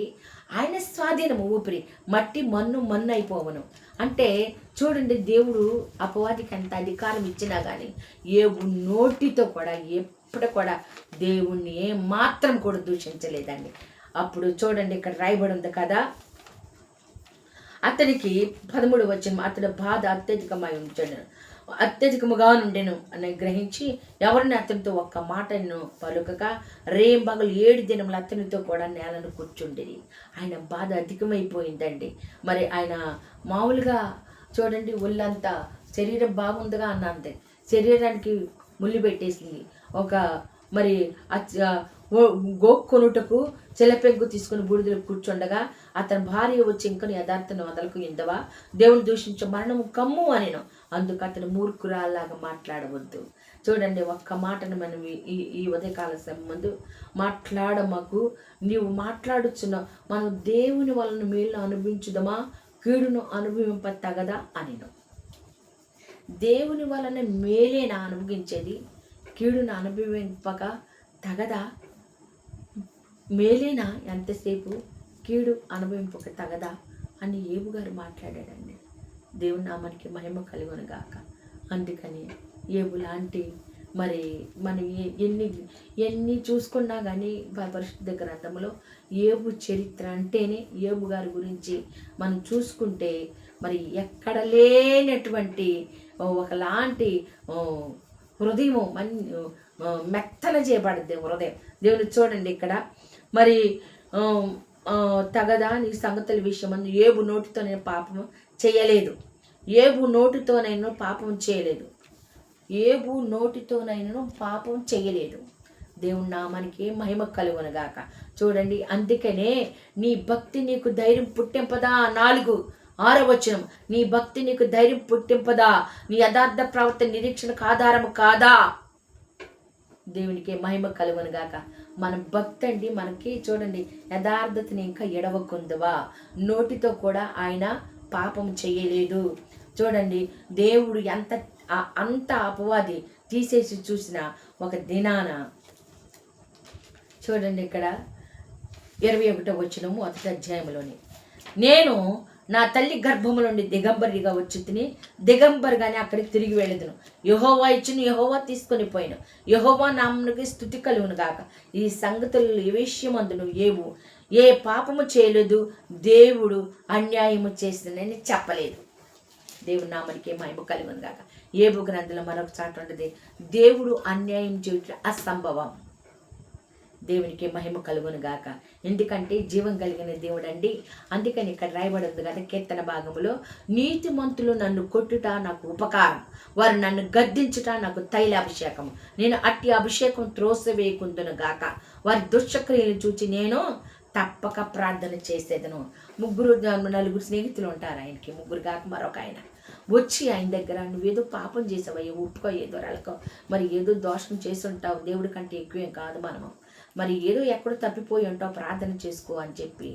ఆయన స్వాధీనము. ఊపిరి మట్టి మన్ను అయిపోవను అంటే చూడండి, దేవుడు అపవాదికి ఎంత అధికారం ఇచ్చినా కానీ యోబు నోటితో కూడా ఎప్పుడు కూడా దేవుణ్ణి ఏమాత్రం కూడా దూషించలేదండి. అప్పుడు చూడండి ఇక్కడ రాయబడి ఉంది కదా, అతనికి 13 వచనం, అతడి బాధ అత్యధికమై ఉంచాడు, అత్యధికముగా నుండెను అని గ్రహించి ఎవరిని అతనితో ఒక్క మాటను పలుకక రేంబగలు 7 దినములు అతనితో కూడా నేలను కూర్చుండేది. ఆయన బాధ అధికమైపోయిందండి. మరి ఆయన మామూలుగా చూడండి, ఒళ్ళంతా శరీరం బాగుందిగా అన్నది, శరీరానికి ముళ్ళు పెట్టేసింది. ఒక మరి గోక్కొనుటకు చెలపెంకు తీసుకుని బూడిదలో కూర్చుండగా అతని భార్య వచ్చి ఇంకను యథార్థను వదలకు ఇందవా, దేవుని దూషించే మరణము కమ్ము అనిను. అందుకు అతను మూర్ఖురాల్లాగా మాట్లాడవద్దు. చూడండి, ఒక్క మాటను మనం ఈ ఉదయకాల ముందు మాట్లాడమకు. నీవు మాట్లాడుచున్న మనం దేవుని వలన మేలును అనుభవించుదమా, కీడును అనుభవింప తగదా అనిను. దేవుని వలన మేలేనా అనుభవించేది, కీడును అనుభవింపక తగదా? మేలేనా ఎంతసేపు, కీడు అనుభవింపక తగదా అని ఏబు గారు మాట్లాడాడండి. దేవుని నామానికి మహిమ కలుగును గాక. అందుకని ఏబు లాంటి మరి మనం ఎన్ని చూసుకున్నా కానీ పరిశుద్ధ గ్రంథంలో ఏబు చరిత్ర అంటేనే, ఏబు గారి గురించి మనం చూసుకుంటే మరి ఎక్కడ లేనటువంటి ఒకలాంటి హృదయం మెత్తన చేయబడుద్ది హృదయం. దేవుని చూడండి ఇక్కడ మరి తగదా నీ సంగతుల విషయమందు ఏబు నోటితో నేను పాపం చేయలేదు, ఏబు నోటితోనైనా పాపం చేయలేదు, ఏబు నోటితోనైనా పాపం చేయలేదు. దేవుని నామానికి మహిమ కలుగునుగాక. చూడండి, అందుకనే నీ భక్తి నీకు ధైర్యం పుట్టింపదా. 4:6 వచనం, నీ భక్తి నీకు ధైర్యం పుట్టింపదా, నీ యథార్థ ప్రవర్తన నిరీక్షణకు ఆధారము కాదా. దేవునికి మహిమ కలుగునుగాక. మన భక్తి అండి మనకి చూడండి యథార్థతని ఇంకా ఎడవకుందువా. నోటితో కూడా ఆయన పాపం చేయలేదు. చూడండి, దేవుడు అంత అపవాది తీసేసి చూసిన ఒక దినాన చూడండి ఇక్కడ 21వ వచనము 1వ అధ్యాయంలోని, నేను నా తల్లి గర్భము నుండి దిగంబరిగా వచ్చి తిని దిగంబరిగానే అక్కడికి తిరిగి వెళ్ళదును. యెహోవా ఇచ్చును, యెహోవా తీసుకొని పోయిను, యెహోవా నామమునకి స్తుతి కలుగును గాక. ఈ సంగతులు ఏ విషయమందును ఏబు ఏ పాపము చేయలేదు, దేవుడు అన్యాయము చేసిందని చెప్పలేదు. దేవుని నామానికి మహిమ కలుగును గాక. ఏబు గ్రంథంలో మరొక చాటు ఉంటుంది, దేవుడు అన్యాయం చేయటం అసంభవం. దేవునికి మహిమ కలుగును గాక. ఎందుకంటే జీవం కలిగిన దేవుడు అండి. అందుకని ఇక్కడ రాయబడి ఉంది కదా కీర్తన భాగంలో, నీతిమంతులు నన్ను కొట్టుట నాకు ఉపకారం, వారు నన్ను గద్దించుట నాకు తైలాభిషేకం, నేను అట్టి అభిషేకం త్రోసివేయకుందును గాక, వారి దుష్టక్రియలు చూచి నేను తప్పక ప్రార్థన చేసేదను. 4 స్నేహితులు ఉంటారు ఆయనకి, 3 కాక మరొక ఆయన వచ్చి ఆయన దగ్గర, నువ్వేదో పాపం చేసావయ్యో, ఉప్పుకో, ఏదో రలకో, మరి ఏదో దోషం చేసి ఉంటావు, దేవుడి కంటే ఎక్కువేం కాదు మనము, మరి ఏదో ఎక్కడో తప్పిపోయి ఉంటావు, ప్రార్థన చేసుకో అని చెప్పి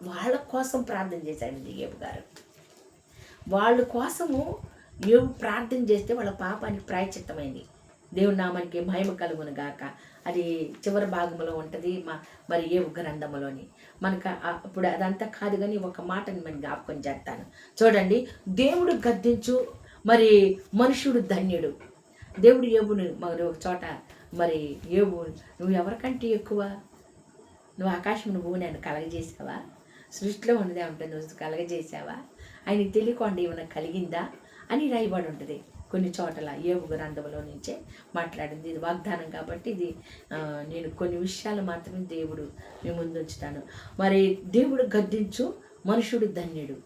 వాళ్ళ కోసం ప్రార్థన చేశాడండి ఏబు గారు. వాళ్ళ కోసము ఏబు ప్రార్థన చేస్తే వాళ్ళ పాపానికి ప్రాయశ్చిత్తమైంది. దేవుని నామానికి మహిమ కలుగును గాక. అది చివరి భాగంలో ఉంటుంది మరి ఏబు గ్రంథంలోని. మనకు ఇప్పుడు అదంతా కాదు కానీ ఒక మాటని మనం జ్ఞాపకం చేస్తాను. చూడండి, దేవుడు గద్దించు, మరి మనుషుడు ధన్యుడు. దేవుడు ఏబుని మరి ఒక చోట, మరి ఏబు నువ్వు ఎవరికంటే ఎక్కువ, నువ్వు ఆకాశం భూమి నేను కలగజేసావా, సృష్టిలో ఉన్నదే ఉంటుంది, నువ్వు కలగజేసావా, ఆయనకి తెలియకుండా ఏమైనా కలిగిందా అని రాయబడి ఉంటుంది కొన్ని చోట్ల. ఏబు గ్రంథంలో నుంచే మాట్లాడింది. ఇది వాగ్దానం కాబట్టి ఇది నేను కొన్ని విషయాలు మాత్రమే దేవుడు మీ ముందు ఉంచుతాను. మరి దేవుడు గద్దించు, మనుషుడు ధన్యుడు.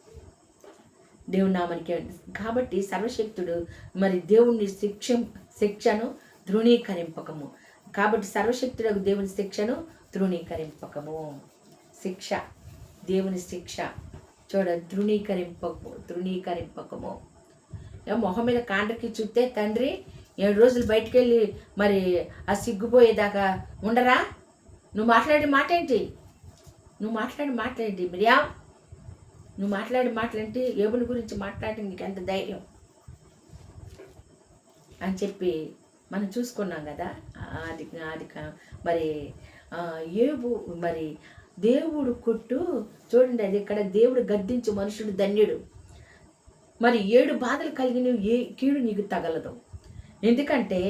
దేవుని నామానికి కాబట్టి సర్వశక్తుడు మరి దేవుని శిక్షను తృణీకరింపకము. కాబట్టి సర్వశక్తుడు దేవుని శిక్షను తృణీకరింపకము. శిక్ష, దేవుని శిక్ష చూడ తృణీకరింపకము. మొహం మీద కాండ్రకి చూస్తే తండ్రి 7 రోజులు బయటికి వెళ్ళి మరి ఆ సిగ్గుపోయేదాకా ఉండరా? నువ్వు మాట్లాడే మాట ఏంటి, మిరియా, నువ్వు మాట్లాడే మాటలేంటి, ఏబుని గురించి మాట్లాడి నీకు ఎంత ధైర్యం అని చెప్పి మనం చూసుకున్నాం కదా. అది మరి ఏబు మరి దేవుడు కొట్టు చూడండి, అది ఇక్కడ దేవుడు గద్దించు మనుషుడు ధన్యుడు. మరి 7 బాధలు కలిగిన కీడు నీకు తగలదు. ఎందుకంటే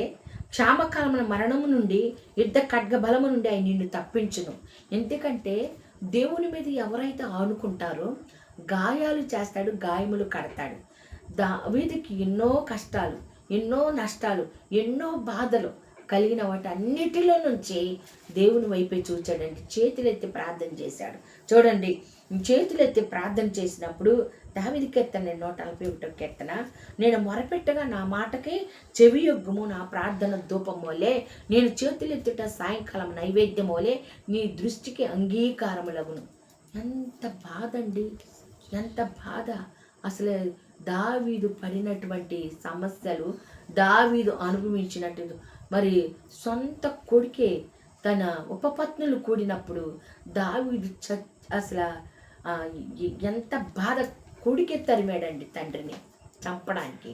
క్షామకాలమైన మరణము నుండి, యుద్ధ ఖడ్గ బలము నుండి ఆయన నిన్ను తప్పించును. ఎందుకంటే దేవుని మీద ఎవరైతే ఆనుకుంటారో గాయాలు చేస్తాడు, గాయములు కడతాడు. దావీదుకి ఎన్నో కష్టాలు, ఎన్నో నష్టాలు, ఎన్నో బాధలు కలిగిన వాటి అన్నిటిలో నుంచి దేవుని వైపే చూచాడండి. చేతులెత్తి ప్రార్థన చేశాడు. చూడండి, చేతులెత్తి ప్రార్థన చేసినప్పుడు దావీదు కీర్తన 141 కీర్తన, నేను మొరపెట్టగా నా మాటకి చెవియొగ్గుము, నా ప్రార్థన ధూపమోలే, నేను చేతులెత్తుట సాయంకాలం నైవేద్యమోలే, నీ దృష్టికి అంగీకారములగును. ఎంత బాధ అండి, ఎంత బాధ. అసలు దావీదు పడినటువంటి సమస్యలు, దావీదు అనుభవించినట్టు, మరి సొంత కొడుకే తన ఉపపత్నులు కూడినప్పుడు దావీదు అసలు ఎంత బాధ. కొడుకే తరిమాడండి తండ్రిని చంపడానికి.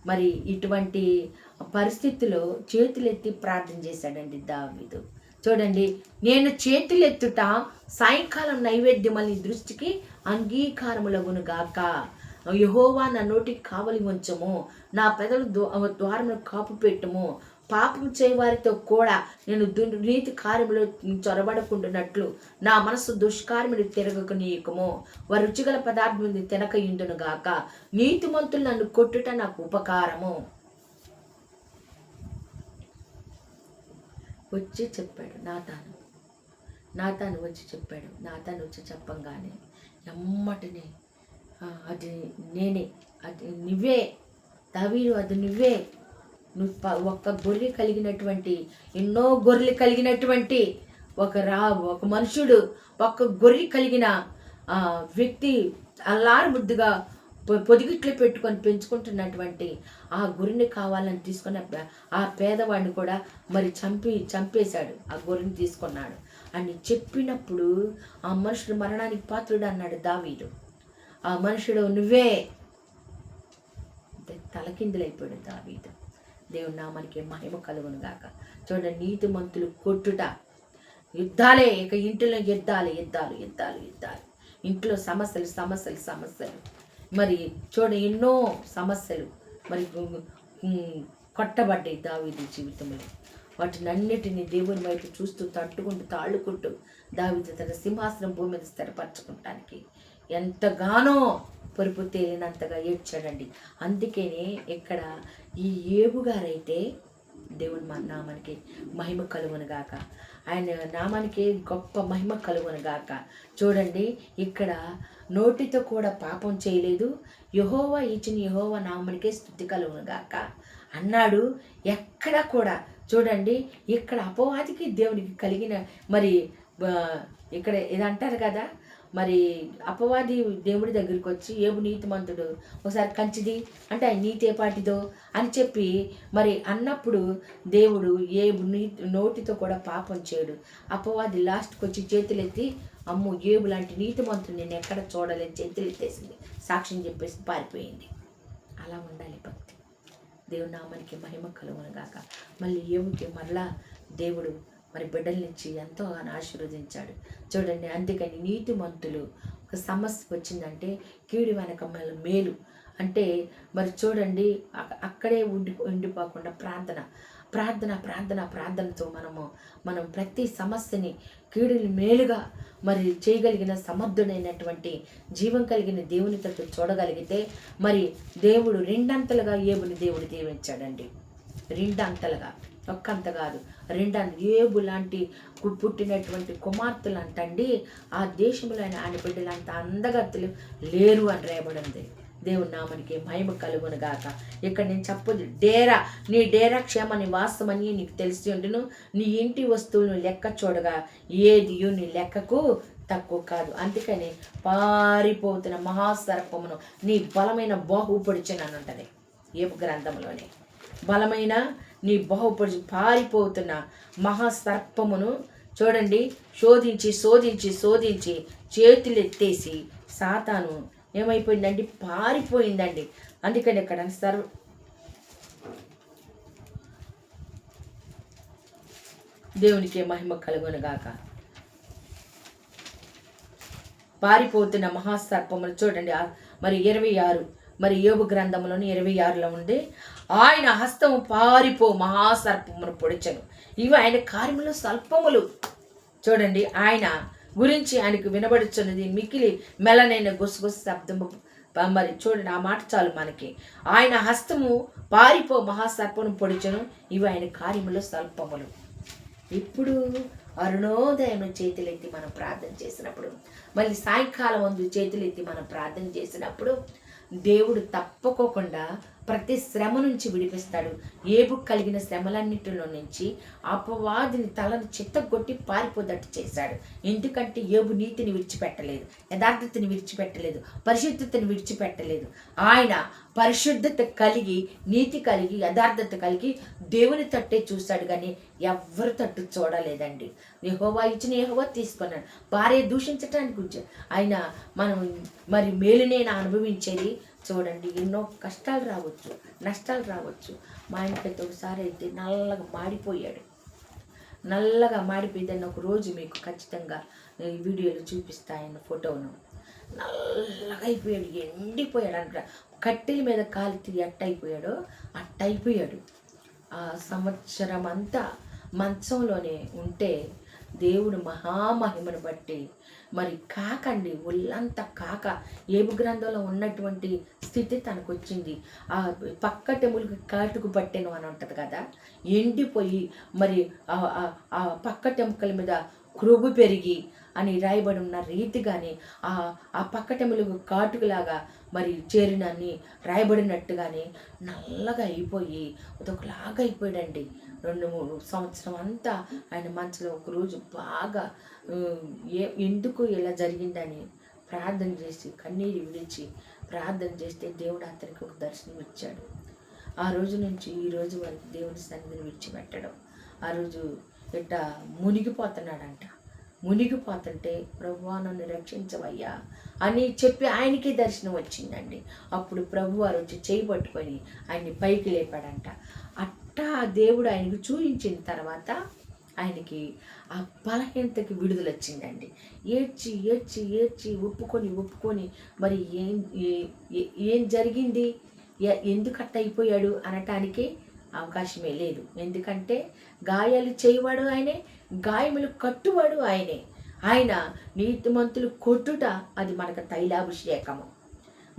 మరి ఇటువంటి పరిస్థితిలో చేతులెత్తి ప్రార్థన చేశాడండి దావీదు. చూడండి, నేను చేతులెత్తుట సాయంకాలం నైవేద్యమని దృష్టికి అంగీకారములగును గాక, యెహోవా నా నోటికి కావలి ఉంచము, నా పెదవులు ద్వారమును కాపు పెట్టుము, పాపం చేయవారితో కూడా నేను నీతి కార్యములో చొరబడకుంటున్నట్లు నా మనసు దుష్కార్యములు తిరగక నీయకము, వారి రుచిగల పదార్థం తినక ఇండును గాక, నీతిమంతులు నన్ను కొట్టుట నాకు ఉపకారము. వచ్చి చెప్పాడు నాతాను వచ్చి చెప్పాడు. నాతాను వచ్చి చెప్పంగానే ఎమ్మటినే అది నేనే, అది నువ్వే దావీదు, అది నువ్వే, నువ్వు ఒక్క గొర్రె కలిగినటువంటి, ఎన్నో గొర్రెలు కలిగినటువంటి ఒక మనుషుడు, ఒక్క గొర్రె కలిగిన వ్యక్తి అల్లారు ముద్దుగా పొదిగిట్లు పెట్టుకొని పెంచుకుంటున్నటువంటి ఆ గొర్రెని కావాలని తీసుకున్న ఆ పేదవాడిని కూడా మరి చంపేశాడు. ఆ గొర్రెని తీసుకున్నాడు అని చెప్పినప్పుడు ఆ మనుషుడు మరణానికి పాత్రుడు అన్నాడు దావీదు. ఆ మనుషుడు నువ్వే, తలకిందులైపోయాడు దావీదు. దేవుని నామానికి మహిమ కలుగును గాక. చూడండి, నీతిమంతులు కొట్టుట, యుద్ధాలే, ఇక ఇంటిలో యుద్ధాలు. ఇంట్లో సమస్యలు. మరి చూడండి, ఎన్నో సమస్యలు మరి కొట్టబడ్డాయి దావీదు జీవితంలో. వాటిని అన్నిటినీ దేవుని వైపు చూస్తూ తాళుకుంటూ దావీదు తన సింహాసనం భూమి మీద స్థిరపరచుకుంటానికి ఎంతగానో పరుపు తేలినంతగా ఏడ్చాడండి. అందుకనే ఇక్కడ ఈ ఏబు గారైతే దేవుని నామానికి మహిమ కలుగును గాక, ఆయన నామానికి గొప్ప మహిమ కలుగును గాక. చూడండి, ఇక్కడ నోటితో కూడా పాపం చేయలేదు, యెహోవా ఇచ్చిన యెహోవా నామానికే స్తుతి కలుగును గాక అన్నాడు. ఎక్కడ కూడా చూడండి, ఇక్కడ అపవాదికి దేవునికి కలిగిన మరి ఇక్కడ ఇది అంటారు కదా, మరి అపవాది దేవుడి దగ్గరికి వచ్చి ఏబు నీతిమంతుడు, ఒకసారి కంచిది అంటే ఆయన నీతి ఏపాటిదో అని చెప్పి మరి అన్నప్పుడు దేవుడు ఏబు నోటితో కూడా పాపం చేయడు. అపవాది లాస్ట్కి వచ్చి చేతులెత్తి, అమ్ము ఏబు లాంటి నీతిమంతుడు నేను ఎక్కడ చూడలేని చేతులెత్తేసింది, సాక్ష్యం చెప్పేసి పారిపోయింది. అలా ఉండాలి భక్తి. దేవుని నామానికి మహిమ కలుగును గాక. మళ్ళీ ఏబుకి మరలా దేవుడు మరి బిడ్డలనిచ్చి ఎంతో ఆశీర్వదించాడు. చూడండి, అందుకని నీతిమంతులు ఒక సమస్య వచ్చిందంటే కీడు వెనక మేలు అంటే మరి చూడండి, అక్కడే ఉండిపోకుండా ప్రార్థనతో మనం ప్రతి సమస్యని కీడుని మేలుగా మరి చేయగలిగిన సమర్థుడైనటువంటి జీవం కలిగిన దేవుని తట్టు చూడగలిగితే మరి దేవుడు రెండంతలుగా ఏబుని దేవుడు దీవించాడండి. రెండంతలుగా, ఒక్కంత కాదు, ఏబు లాంటి పుట్టినటువంటి కుమార్తెలు అంటండి ఆ దేశంలో ఆయన బిడ్డలు అంత అందగత్తులు లేరు అని రాయబడింది. దేవుని నామానికి మహిమ కలుగును గాక. ఇక్కడ నేను చెప్పదు, నీ డేరా క్షేమ నివాసమని నీకు తెలిసి ఉండును, నీ ఇంటి వస్తువులను లెక్క చూడగా ఏది నీ లెక్కకు తక్కువ కాదు. అందుకని పారిపోతున్న మహాసర్పమును నీ బలమైన బాహుపడిచనని ఉంటుంది ఏబు గ్రంథంలోనే. బలమైన నీ బాహుపడి పారిపోతున్న మహాసర్పమును చూడండి, శోధించి చేతులెత్తేసి సాతాను ఏమైపోయిందండి, పారిపోయిందండి. అందుకని ఇక్కడ దేవునికి మహిమ కలుగును గాక. పారిపోతున్న మహాసర్పమును చూడండి, మరి 26 మరి యోబు గ్రంథంలోని 26లో ఉంది, ఆయన హస్తము పారిపో మహాసర్పమును పొడిచెను, ఇవి ఆయన కార్యములు స్వల్పములు. చూడండి, ఆయన గురించి ఆయనకు వినబడుచున్నది. మికిలి మెలనైన గుసగుస శబ్దము. మరి చూడండి, ఆ మాట చాలు మనకి. ఆయన హస్తము పారిపో మహాసర్పను పొడిచెను, ఇవి ఆయన కార్యములు స్వల్పములు. ఇప్పుడు అరుణోదయం చేతులెత్తి మనం ప్రార్థన చేసినప్పుడు, మళ్ళీ సాయంకాలం ముందు చేతులెత్తి మనం ప్రార్థన చేసినప్పుడు దేవుడు తప్పకోకుండా ప్రతి శ్రమ నుంచి విడిపిస్తాడు. ఏబు కలిగిన శ్రమలన్నిటిలో నుంచి అపవాదిని తలను చిత్తగొట్టి పారిపోదట్టు చేశాడు. ఎందుకంటే ఏబు నీతిని విడిచిపెట్టలేదు, యథార్థతని విడిచిపెట్టలేదు, పరిశుద్ధతని విడిచిపెట్టలేదు. ఆయన పరిశుద్ధత కలిగి, నీతి కలిగి, యథార్థత కలిగి దేవుని తట్టే చూశాడు, కానీ ఎవ్వరు తట్టు చూడలేదండి. యెహోవా ఇచ్చిన యెహోవా తీసుకున్నాడు. భార్య దూషించటానికి వచ్చాడు ఆయన. మనం మరి మేలునేనా అనుభవించేది? చూడండి, ఎన్నో కష్టాలు రావచ్చు, నష్టాలు రావచ్చు. మా ఇంటికి ఒకసారి అయితే నల్లగా మాడిపోయాడు. నల్లగా మాడిపోయిందని ఒక రోజు మీకు ఖచ్చితంగా ఈ వీడియోలో చూపిస్తా ఆయన ఫోటోను. నల్లగా అయిపోయాడు, ఎండిపోయాడు అంట. కట్టెల మీద కాలితే ఎట్టయిపోయాడో అట్టయిపోయాడు. ఆ సంవత్సరం అంతా మంచంలోనే ఉంటే దేవుడు మహామహిమను బట్టి మరి కాకండి, ఒళ్ళంతా కాక ఏబు గ్రంథంలో ఉన్నటువంటి స్థితి తనకు వచ్చింది. ఆ పక్కటెములకు కాటుకు పట్టెను అని ఉంటుంది కదా, ఎండిపోయి మరి ఆ పక్కటెముకల మీద క్రొవ్వు పెరిగి అని రాయబడి ఉన్న రీతిగానే ఆ పక్కటెములకు కాటుకులాగా మరి చేరినని రాయబడినట్టుగానే నల్లగా అయిపోయి అదొకలాగా అయిపోయాడండి. 2-3 సంవత్సరం అంతా ఆయన మనసులో ఒకరోజు బాగా ఎందుకు ఇలా జరిగిందని ప్రార్థన చేసి కన్నీరు విడిచి ప్రార్థన చేస్తే దేవుడు అతనికి ఒక దర్శనం ఇచ్చాడు. ఆ రోజు నుంచి ఈ రోజు వరకు దేవుని సన్నిధిని విడిచిపెట్టడం. ఆ రోజు ఇట్ట మునిగిపోతున్నాడంట. మునిగిపోతుంటే ప్రభువా నన్ను రక్షించవయ్యా అని చెప్పి ఆయనకి దర్శనం వచ్చిందండి. అప్పుడు ప్రభు ఆ రోజు చేయి పట్టుకొని ఆయన్ని పైకి లేపాడంట. అట్టా దేవుడు ఆయనకు చూపించిన తర్వాత ఆయనకి ఆ బలహీనతకి విడుదల వచ్చిందండి. ఏడ్చి ఏడ్చి ఏడ్చి ఒప్పుకొని మరి ఏం జరిగింది, ఎందుకు అట్ట అయిపోయాడు అనటానికి అవకాశమే లేదు. ఎందుకంటే గాయాలు చేయవాడు ఆయనే, గాయములు కట్టువాడు ఆయనే. ఆయన నీతిమంతులు కొట్టుట అది మనకు తైలాభిషేకము.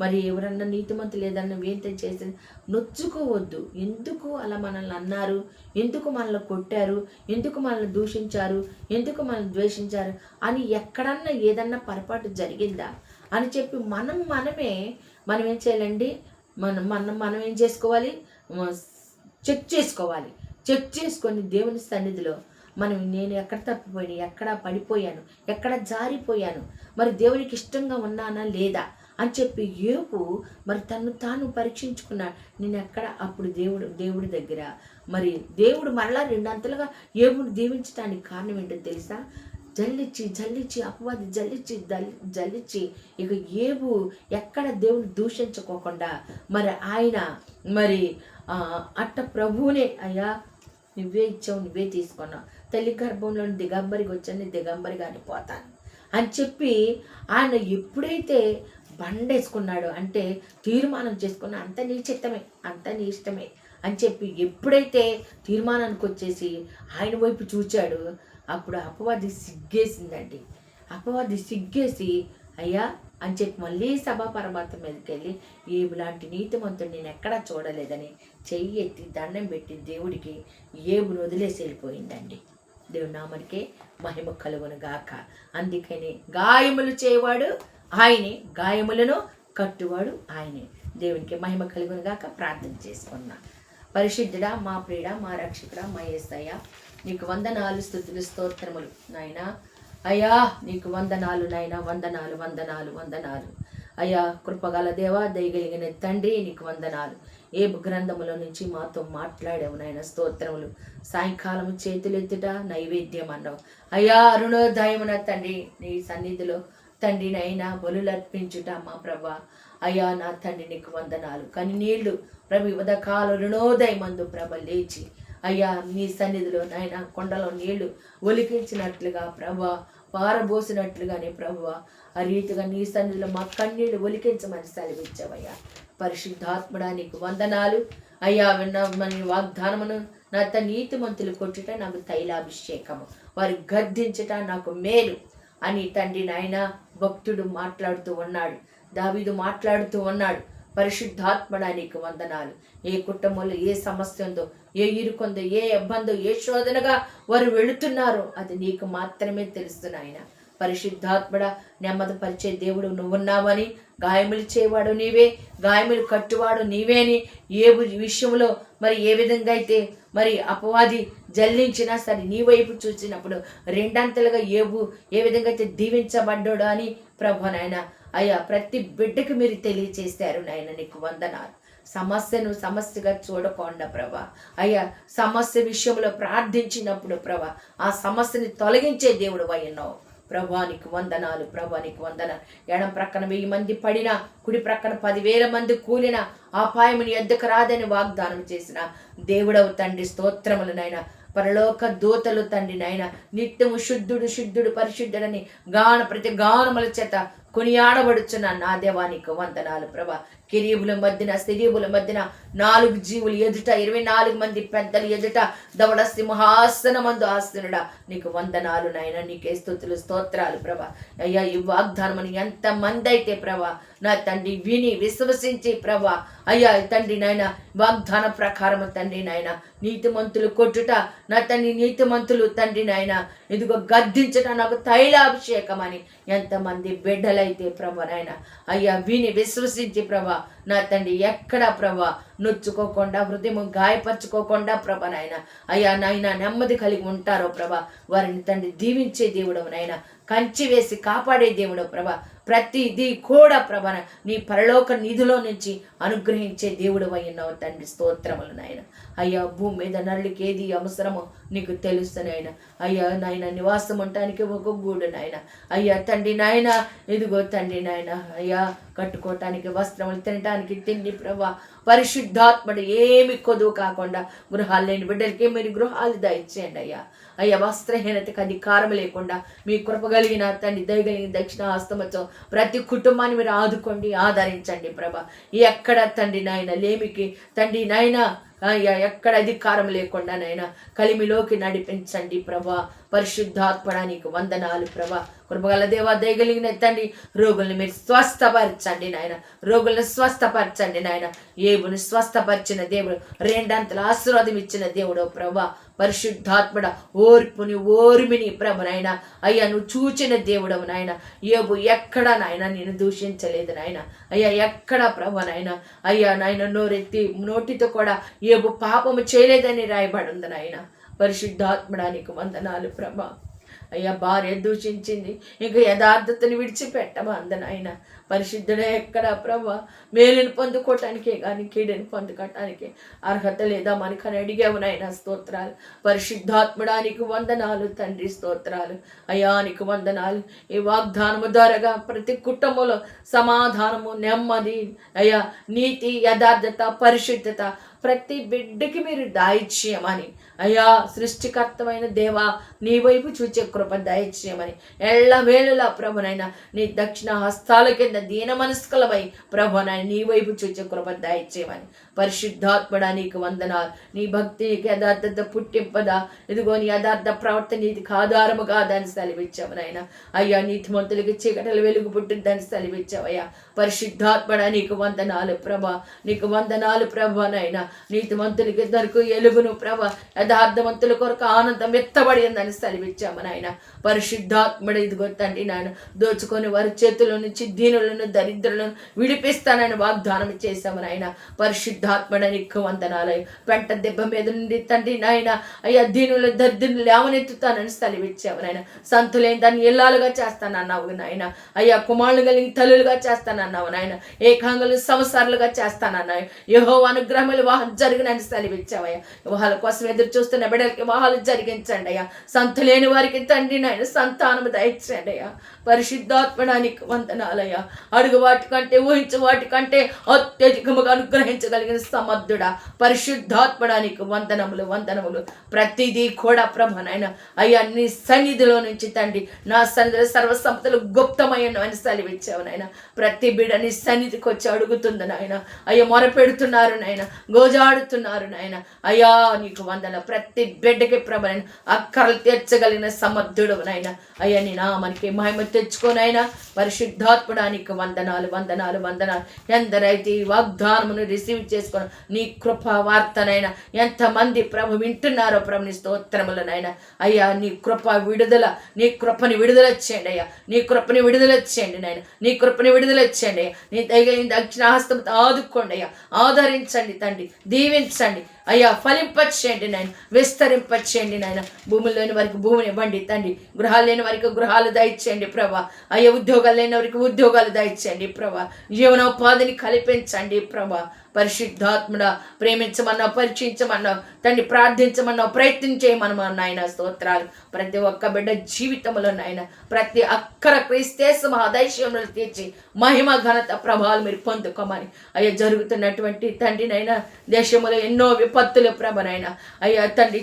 మరి ఎవరన్నా నీతిమంతులు ఏదన్నా వేంత చేసి నొచ్చుకోవద్దు. ఎందుకు అలా మనల్ని అన్నారు, ఎందుకు మనల్ని కొట్టారు, ఎందుకు మనల్ని దూషించారు, ఎందుకు మనల్ని ద్వేషించారు అని ఎక్కడన్నా ఏదన్నా పొరపాటు జరిగిందా అని చెప్పి మనం ఏం చేయాలండి, మనం ఏం చేసుకోవాలి, చెక్ చేసుకోవాలి. చెక్ చేసుకొని దేవుని సన్నిధిలో నేను ఎక్కడ తప్పిపోయాను, ఎక్కడ పడిపోయాను, ఎక్కడ జారిపోయాను, మరి దేవునికి ఇష్టంగా ఉన్నానా లేదా అని చెప్పి యోబు మరి తను తాను పరీక్షించుకున్నాడు. నేను ఎక్కడ అప్పుడు దేవుడి దగ్గర మరి దేవుడు మరలా 2 అంతలుగా యోబుని దీవించడానికి కారణం ఏంటో తెలుసా? జల్లిచ్చి అపవాది జల్లిచ్చి ఇక యోబు ఎక్కడ దేవుని దూషించుకోకుండా మరి ఆయన మరి అట్ట ప్రభువునే, అయ్యా నువ్వే ఇచ్చావు, నువ్వే తీసుకున్నావు, తల్లి గర్భంలో దిగంబరికి వచ్చాను, దిగంబరిగా పోతాను అని చెప్పి ఆయన ఎప్పుడైతే బండేసుకున్నాడు అంటే తీర్మానం చేసుకున్న అంత నీ చిత్తమే, అంత నీ ఇష్టమే అని చెప్పి ఎప్పుడైతే తీర్మానానికి వచ్చేసి ఆయన వైపు చూచాడు, అప్పుడు అపవాది సిగ్గేసిందండి. అపవాది సిగ్గేసి అయ్యా అని చెప్పి మళ్ళీ సభా పరమాత్మ మీదకి వెళ్ళి ఏబు లాంటి నీతిమంతుడు నేను ఎక్కడా చూడలేదని చెయ్యి ఎత్తి దండం పెట్టి దేవుడికి ఏబును వదిలేసి వెళ్ళిపోయిందండి. దేవుని నామనికే మహిమ కలుగును గాక. అందుకని గాయములు చేయవాడు ఆయనే, గాయములను కట్టువాడు ఆయనే. దేవునికి మహిమ కలుగును గాక. ప్రార్థన చేసుకున్నా. పరిశుద్ధుడా, మా ప్రియుడా, మా రక్షకుడా, మా యేసయ్య, నీకు వందనాలు, స్తుతులు, స్తోత్రములు నాయనా. అయ్యా నీకు వందనాలు నాయనా, వందనాలు అయ్యా. కృపగల దేవా, దయగలిగిన తండ్రి నీకు వందనాలు. ఏబు గ్రంథములో నుంచి మాతో మాట్లాడావు నాయన, స్తోత్రములు. సాయంకాలము చేతులెత్తుట నైవేద్యం అన్నావు అయ్యా. అరుణోదయమున తండ్రి నీ సన్నిధిలో తండ్రి నైనా బలులు అర్పించుట మా ప్రభా. అయ్యా నా తండ్రి నీకు వందనాలు. కానీ నీళ్లు ప్రభు ఉదకాల అరుణోదయమందు ప్రభ లేచి అయ్యా నీ సన్నిధిలో నాయన కొండలో నీళ్లు ఒలికించినట్లుగా ప్రభా, పారబోసినట్లుగానే ప్రభువ ఆ రీతిగా నీ సన్నిధిలో మా కన్నీళ్లు ఒలికించమని సెలవిచ్చావయ్యా. పరిశుద్ధాత్ముడా నీకు వందనాలు అయ్యా. విన్న వాగ్దానమును నా నీతిమంతులు కొట్టుట నాకు తైలాభిషేకము, వారు గద్దించుట నాకు మేలు. అని తండ్రి నాయన భక్తుడు మాట్లాడుతూ ఉన్నాడు, దావీదు మాట్లాడుతూ ఉన్నాడు. పరిశుద్ధాత్మడా నీకు వందనాలు. ఏ కుటుంబంలో ఏ సమస్య ఉందో, ఏ ఇరుకుందో, ఏ ఇబ్బందో, ఏ శోధనగా వారు వెళుతున్నారో అది నీకు మాత్రమే తెలుసు నాయన. పరిశుద్ధాత్మడ నెమ్మది పరిచే దేవుడు నువ్వున్నావని, గాయములు చేయవాడు నీవే, గాయములు కట్టువాడు నీవే అని ఏ విషయంలో మరి ఏ విధంగా అయితే మరి అపవాది జల్లించినా సరే నీ వైపు చూసినప్పుడు రెండంతలుగా ఏ విధంగా అయితే దీవించబడ్డాడు అని ప్రభు నాయన అయ్యా ప్రతి బిడ్డకు మీరు తెలియచేశారు నాయన. నీకు వందనాలు. సమస్యను సమస్యగా చూడకుండా ప్రభా అయ్యా సమస్య విషయంలో ప్రార్థించినప్పుడు ప్రభా ఆ సమస్యని తొలగించే దేవుడు అయ్యున్నావు. ప్రభానికి వందనాలు, ప్రభానికి వందనాలు. ఎడం ప్రక్కన 1000 మంది పడినా, కుడి ప్రక్కన 10,000 మంది కూలినా అపాయముని ఎద్దకు రాదని వాగ్దానం చేసిన దేవుడవు తండ్రి. స్తోత్రములనైనా పరలోక దూతలు తండ్రి నాయన నిత్యము శుద్ధుడు శుద్ధుడు పరిశుద్ధుడని ప్రతి గానముల చేత కొనియాడబడుచున్న నా దేవానికి వందనాలు ప్రభా. కిరీబుల మధ్యన శరీబుల మధ్యన 4 జీవులు ఎదుట 24 మంది పెద్దలు ఎదుట దవడ సింహాసనమందు ఆసనుడా నీకు వందనాలు నాయన. నీకే స్తుతులు స్తోత్రాలు ప్రభా. అయ్యా ఈ వాగ్దానమని ఎంతమంది అయితే ప్రభా నా తండ్రి విని విశ్వసించి ప్రభా అయ్యా తండ్రి నాయన వాగ్దాన ప్రకారము తండ్రి నాయన నీతిమంతులు కొట్టుట నా తండ్రి నీతిమంతులు తండ్రి నాయన ఇదిగో గద్దించట నాకు తైలాభిషేకం అని ఎంతమంది బిడ్డలైతే ప్రభా నాయన అయ్యా విని విశ్వసించి ప్రభా నా తండ్రి ఎక్కడా ప్రభా నొచ్చుకోకుండా హృదయం గాయపరచుకోకుండా ప్రభా నాయన అయ్యా నాయన నెమ్మది కలిగి ఉంటారో ప్రభా వారిని తండ్రి దీవించే దేవుడు నాయన, కంచి వేసి కాపాడే దేవుడు ప్రభా. ప్రతిదీ కూడా ప్రభా నీ పరలోక నిధిలో నుంచి అనుగ్రహించే దేవుడు అయ్యున్నావు తండ్రి. స్తోత్రములు నాయన. అయ్యా భూమి మీద నరుడికి ఏది అవసరమో నీకు తెలుసు నాయన. అయ్యా నాయన నివాసం ఉండటానికి ఒక గూడు నాయన. అయ్యా తండ్రి నాయన ఇదిగో తండ్రి నాయన అయ్యా కట్టుకోవటానికి వస్త్రములు, తినటానికి తిండి ప్రభా. పరిశుద్ధాత్మడు ఏమి కొదువు కాకుండా గృహాలు లేని బిడ్డలకి మీరు గృహాలు దయచేయండి అయ్యా. అయ్యా వస్త్రహీనతకు అధికారం లేకుండా మీ కృప కలిగిన తండ్రి దయగలిగిన దక్షిణ హస్తమతో ప్రతి కుటుంబాన్ని మీరు ఆదుకోండి, ఆదరించండి ప్రభా. ఎక్కడ తండ్రి నాయన లేమికి తండ్రి నాయన అయ్యా ఎక్కడ అధికారం లేకుండా నాయన కలిమిలోకి నడిపించండి ప్రభా. పరిశుద్ధాత్మడానికి వందనాలు ప్రభా. కృపగల దేవా దయగలిగిన తండ్రి రోగుల్ని మీరు స్వస్థపరచండి నాయన, రోగులను స్వస్థపరచండి నాయన. ఏబుని స్వస్థపరిచిన దేవుడు, రెండంతల ఆశీర్వాదం ఇచ్చిన దేవుడు ప్రభా. పరిశుద్ధాత్మడ ఓర్పుని ఓర్మిని ప్రభ నాయన అయ్యా నువ్వు చూచిన దేవుడవు నాయన. ఏబు ఎక్కడ నాయన నేను దూషించలేదు నాయన. అయ్యా ఎక్కడ ప్రభ నాయన అయ్యా నాయన నోరెత్తి నోటితో కూడా ఏబు పాపము చేయలేదని రాయబడి ఉంది నాయన. పరిశుద్ధాత్మడానికి వందనాలు ప్రభా. అయ్యా భార్య దూషించింది, ఇంకా యథార్థతని విడిచిపెట్టమా అందనాయన. పరిశుద్ధుడే ఎక్కడ ప్రభా మేలుని పొందుకోవటానికే కానీ కీడుని పొందుకోవటానికి అర్హత లేదా మనకని అడిగావు నాయన. స్తోత్రాలు. పరిశుద్ధాత్మడానికి వందనాలు తండ్రి. స్తోత్రాలు అయ్యా నీకు వందనాలు. ఈ వాగ్దానము ద్వారాగా ప్రతి కుటుంబంలో సమాధానము, నెమ్మది అయ్యా నీతి, యథార్థత, పరిశుద్ధత ప్రతి బిడ్డకి మీరు దయచేయమని అయ్యా సృష్టికర్తమైన దేవా నీ వైపు చూచే కృప దయచేయమని ఎల్లవేళలా ప్రభునైనా నీ దక్షిణ హస్తాల కింద దీన మనస్కులమై ప్రభునైనా నీ వైపు చూచే కృప దయచేయమని. పరిశుద్ధాత్మడా నీకు వందనాలు. నీ భక్తి నీకు యథార్థత పుట్టింపదా, ఇదిగో నీ యథార్థ ప్రవర్తన నీతికి ఆధారము కాదని సెలవిచ్చావు నాయన. అయ్యా నీతిమంతులకి చీకటలు వెలుగు పుట్టిందని సెలవిచ్చావయ్యా. పరిశుద్ధాత్మడా నీకు వందనాలు ప్రభా, నీకు వందనాలు ప్రభా నాయన. నీతిమంతులకి ఇద్దరికి ఎలుగును ప్రభా, యథార్థవంతుల కొరకు ఆనందం ఎత్తబడిందని సెలవిచ్చాము నాయన. పరిశుద్ధాత్మడు ఇదిగో తండ్రి నాయన దోచుకొని వారి చేతుల నుంచి దీనులను దరిద్రులను విడిపిస్తానని వాగ్దానం చేశాము నాయన. పరిశుద్ధాత్మడ నీకు వందనాలయ. పెంట దెబ్బ మీద నుండి తండ్రి నాయన అయ్యా దీనులు దరిద్రులు లేవనెత్తుతానని సెలవిచ్చాము నాయన. సంతులేని దాన్ని ఇల్లాలుగా చేస్తానన్నావు నాయన. అయ్యా కుమారులు కలిగి తల్లులుగా చేస్తానన్నావు నాయన. ఏకాంగులు సంవత్సరాలుగా చేస్తానన్నావు. యెహోవా అనుగ్రహములు వివాహం జరిగినని సెలవిచ్చావయ్యా. వివాహాల కోసం ఎదురు చూస్తున్న బిడ్డలకి వివాహాలు జరిగించండి అయ్యా. సంతులేని వారికి తండ్రి నాయన సంతానము దయచేయండి అయ్యా. పరిశుద్ధాత్మడానికి వందనాలయ్యా. అడుగు వాటికంటే ఊహించు వాటికంటే అత్యధికముగా అనుగ్రహించగలిగిన సమర్థుడా పరిశుద్ధాత్మడానికి వందనములు వందనములు. ప్రతిదీ కూడా ప్రభునైనా అయ్యా నీ సన్నిధిలో నుంచి తండ్రి నా సన్నిధిలో సర్వసంపదలు గుప్తమైన అని సెలవిచ్చావు నాయన. ప్రతి బిడ్డ నీ సన్నిధికి వచ్చి అడుగుతుంది నాయన. అయ్యా మొరపెడుతున్నారు నాయన. గోజ గోజాడుతున్నారు నాయన. అయ్యా నీకు వందన. ప్రతి బిడ్డకి ప్రభ నేను అక్కర్లు తీర్చగలిగిన సమర్థుడు నాయన. అయ్యా నీ నామానికి మహిమ తెచ్చుకోనైనా పరిశుద్ధాత్ముడానికి వందనాలు వందనాలు వందనాలు. ఎందరైతే ఈ వాగ్దానమును రిసీవ్ చేసుకొని నీ కృప వార్తనైనా ఎంతమంది ప్రభు వింటున్నారో ప్రభు నీ స్తోత్రములనైనా. అయ్యా నీ కృప విడుదల, నీ కృపని విడుదల చేయండి అయ్యా. నీ కృపని విడుదల చేయండి నాయన. నీ కృపని విడుదల చేయండి అయ్యా. నీ దయగలిగిన దక్షిణాహస్తంతో ఆదుకోండి అయ్యా. ఆదరించండి తండ్రి, దీవించండి అయ్యా. ఫలింపచేయండి నాయన, విస్తరింపచేయండి నాయన. భూముల్లోని వారికి భూమిని ఇవ్వండి తండ్రి. గృహాలు లేని వారికి గృహాలు దయచేయండి ప్రభా. అయ్యా ఉద్యోగాలు లేని వారికి ఉద్యోగాలు దయచేయండి ప్రభా. జీవనోపాధిని కల్పించండి ప్రభా. పరిశుద్ధాత్ముడా ప్రేమించమన్నావు, పరీక్షించమన్నావు తండ్రి, ప్రార్థించమన్నావు, ప్రయత్నం చేయమన్నావు నాయన. స్తోత్రాలు. ప్రతి ఒక్క బిడ్డ జీవితంలో నాయన ప్రతి అక్కర క్రీస్తేసు మహాదైశ్యములు తీర్చి మహిమ ఘనత ప్రభావాలు మీరు పొందుకోమని అయ్యా. జరుగుతున్నటువంటి తండ్రి నైనా దేశంలో ఎన్నో విపత్తులు ప్రభనైనా అయ్యా తండ్రి.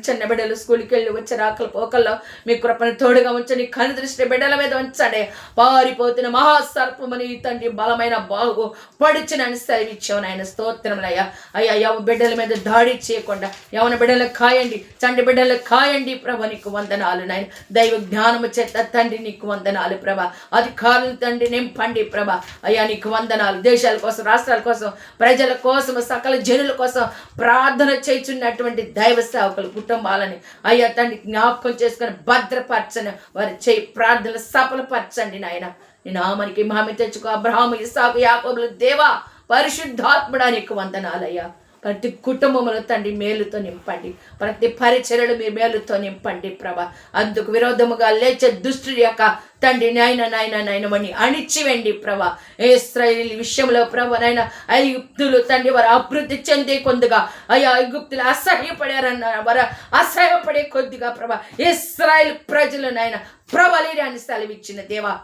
చిన్న బిడ్డలు స్కూల్కి వెళ్ళి వచ్చే రాకల పోకల్లో మీ కృపను తోడుగా ఉంచండి. కను దృష్టి బిడ్డల మీద ఉంచండి. పారిపోతున్న మహాసర్పమని తండ్రి బలమైన బాగు పడిచినని సెలవిచ్చావు నాయన. స్తోత్రములయ్యా. అయ్యా యవ బిడ్డల మీద దాడి చేయకుండా యవన బిడ్డలకు కాయండి, చండి బిడ్డలకు కాయండి ప్రభ. నీకు వందనాలు నాయన. దైవ జ్ఞానము చేత తండ్రి నీకు వందనాలు ప్రభ. అధికారులు తండ్రి నింపండి ప్రభ. అయ్యా నీకు వందనాలు. దేశాల కోసం, రాష్ట్రాల కోసం, ప్రజల కోసం, సకల జనుల కోసం ప్రార్థన చేయుచున్నటువంటి దైవ సేవకులు కుటుంబాలని అయ్యా తండ్రి జ్ఞాపకం చేసుకొని భద్రపరచని వారి చేయి ప్రార్థనలు సఫలపరచండి నాయన. నీ నామానికి మహిమ తెచ్చుకో. అబ్రహాము, ఇస్సాకు, యాకోబులు దేవా పరిశుద్ధాత్ముడా నీకు వందనాలయ్యా. ప్రతి కుటుంబంలో తండ్రి మేలుతో నింపండి. ప్రతి పరిచర్యలు మీ మేలుతో నింపండి ప్రభ. అందుకు విరోధముగా లేచే దుష్టుడి యొక్క తండ్రి నాయనమని అణిచివేండి ప్రభ. ఇశ్రాయేలు విషయంలో ప్రభ నైనా ఐగుప్తులు తండ్రి వారు అభివృద్ధి చెందే కొద్దిగా అయ్యా ఐగుప్తులు అసహ్యపడారన్న వారు అసహ్యపడే కొద్దిగా ప్రభ ఇశ్రాయేల్ ప్రజలు నాయన ప్రబలీరాన్ని సెలవిచ్చిన దేవా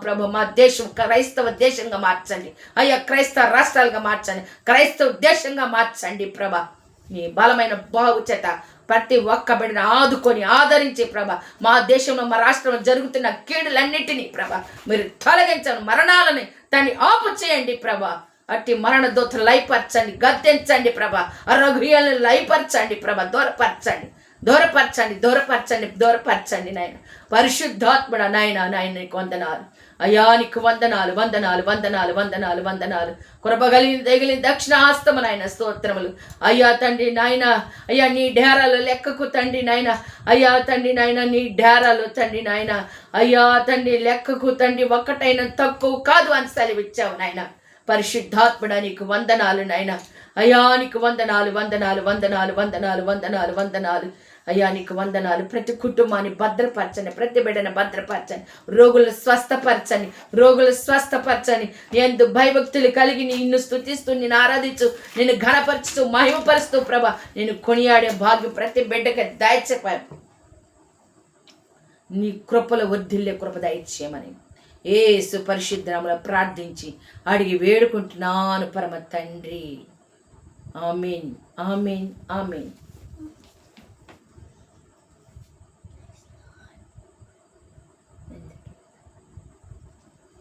ప్రభు. మా దేశం క్రైస్తవ దేశంగా మార్చండి అయ్యా. క్రైస్తవ రాష్ట్రాలుగా మార్చండి, క్రైస్తవ దేశంగా మార్చండి ప్రభ. నీ బలమైన బాగు చేత ప్రతి ఒక్క బిడ్డను ఆదుకొని ఆదరించి ప్రభ. మా దేశంలో మా రాష్ట్రంలో జరుగుతున్న కీడులన్నిటినీ ప్రభ మీరు తొలగించండి. మరణాలని దాన్ని ఆపు చేయండి ప్రభ. అట్టి మరణ దూతలు లయపరచండి, గద్దించండి ప్రభ. రఘుయాలను లయపరచండి ప్రభ. దూరపరచండి నాయన. పరిశుద్ధాత్ముడ నాయన నీకు వందనాలు అయ్యా. నీకు వందనాలు వందనాలు వందనాలు వందనాలు వందనాలు. కృపగలిగిన తగిలిన దక్షిణాస్తము నాయన. స్తోత్రములు అయ్యా తండ్రి నాయన. అయ్యా నీ డేరాలు లెక్కకు తండ్రి నాయన. అయ్యా తండ్రి నాయన నీ డేరాలు తండ్రి నాయన. అయ్యా తండ్రి లెక్కకు తండ్రి ఒక్కటైనా తక్కువ కాదు అని సెలవిచ్చావు నాయన. పరిశుద్ధాత్ముడ నీకు వందనాలు నాయన. అయ్యా నీకు వందనాలు వందనాలు వందనాలు వందనాలు వందనాలు వందనాలు అయ్యా. నీకు వందనాలు. ప్రతి కుటుంబాన్ని భద్రపరచండి, ప్రతి బిడ్డను భద్రపరచండి, రోగులు స్వస్థపరచండి. ఎందు భయభక్తులు కలిగి నిన్ను స్తుతిస్తూ, నిన్ను ఆరాధించు, నిన్ను ఘనపరుస్తూ, మహిమపరుస్తూ ప్రభ నేను కొనియాడే భాగ్యం ప్రతి బిడ్డకి దయచేపారు. నీ కృపలో వర్ధిల్లే కృప దయచేయమని యేసు పరిశుద్ధనామములో ప్రార్థించి అడిగి వేడుకుంటున్నాను పరమ తండ్రి. ఆమేన్ ఆమేన్ ఆమేన్.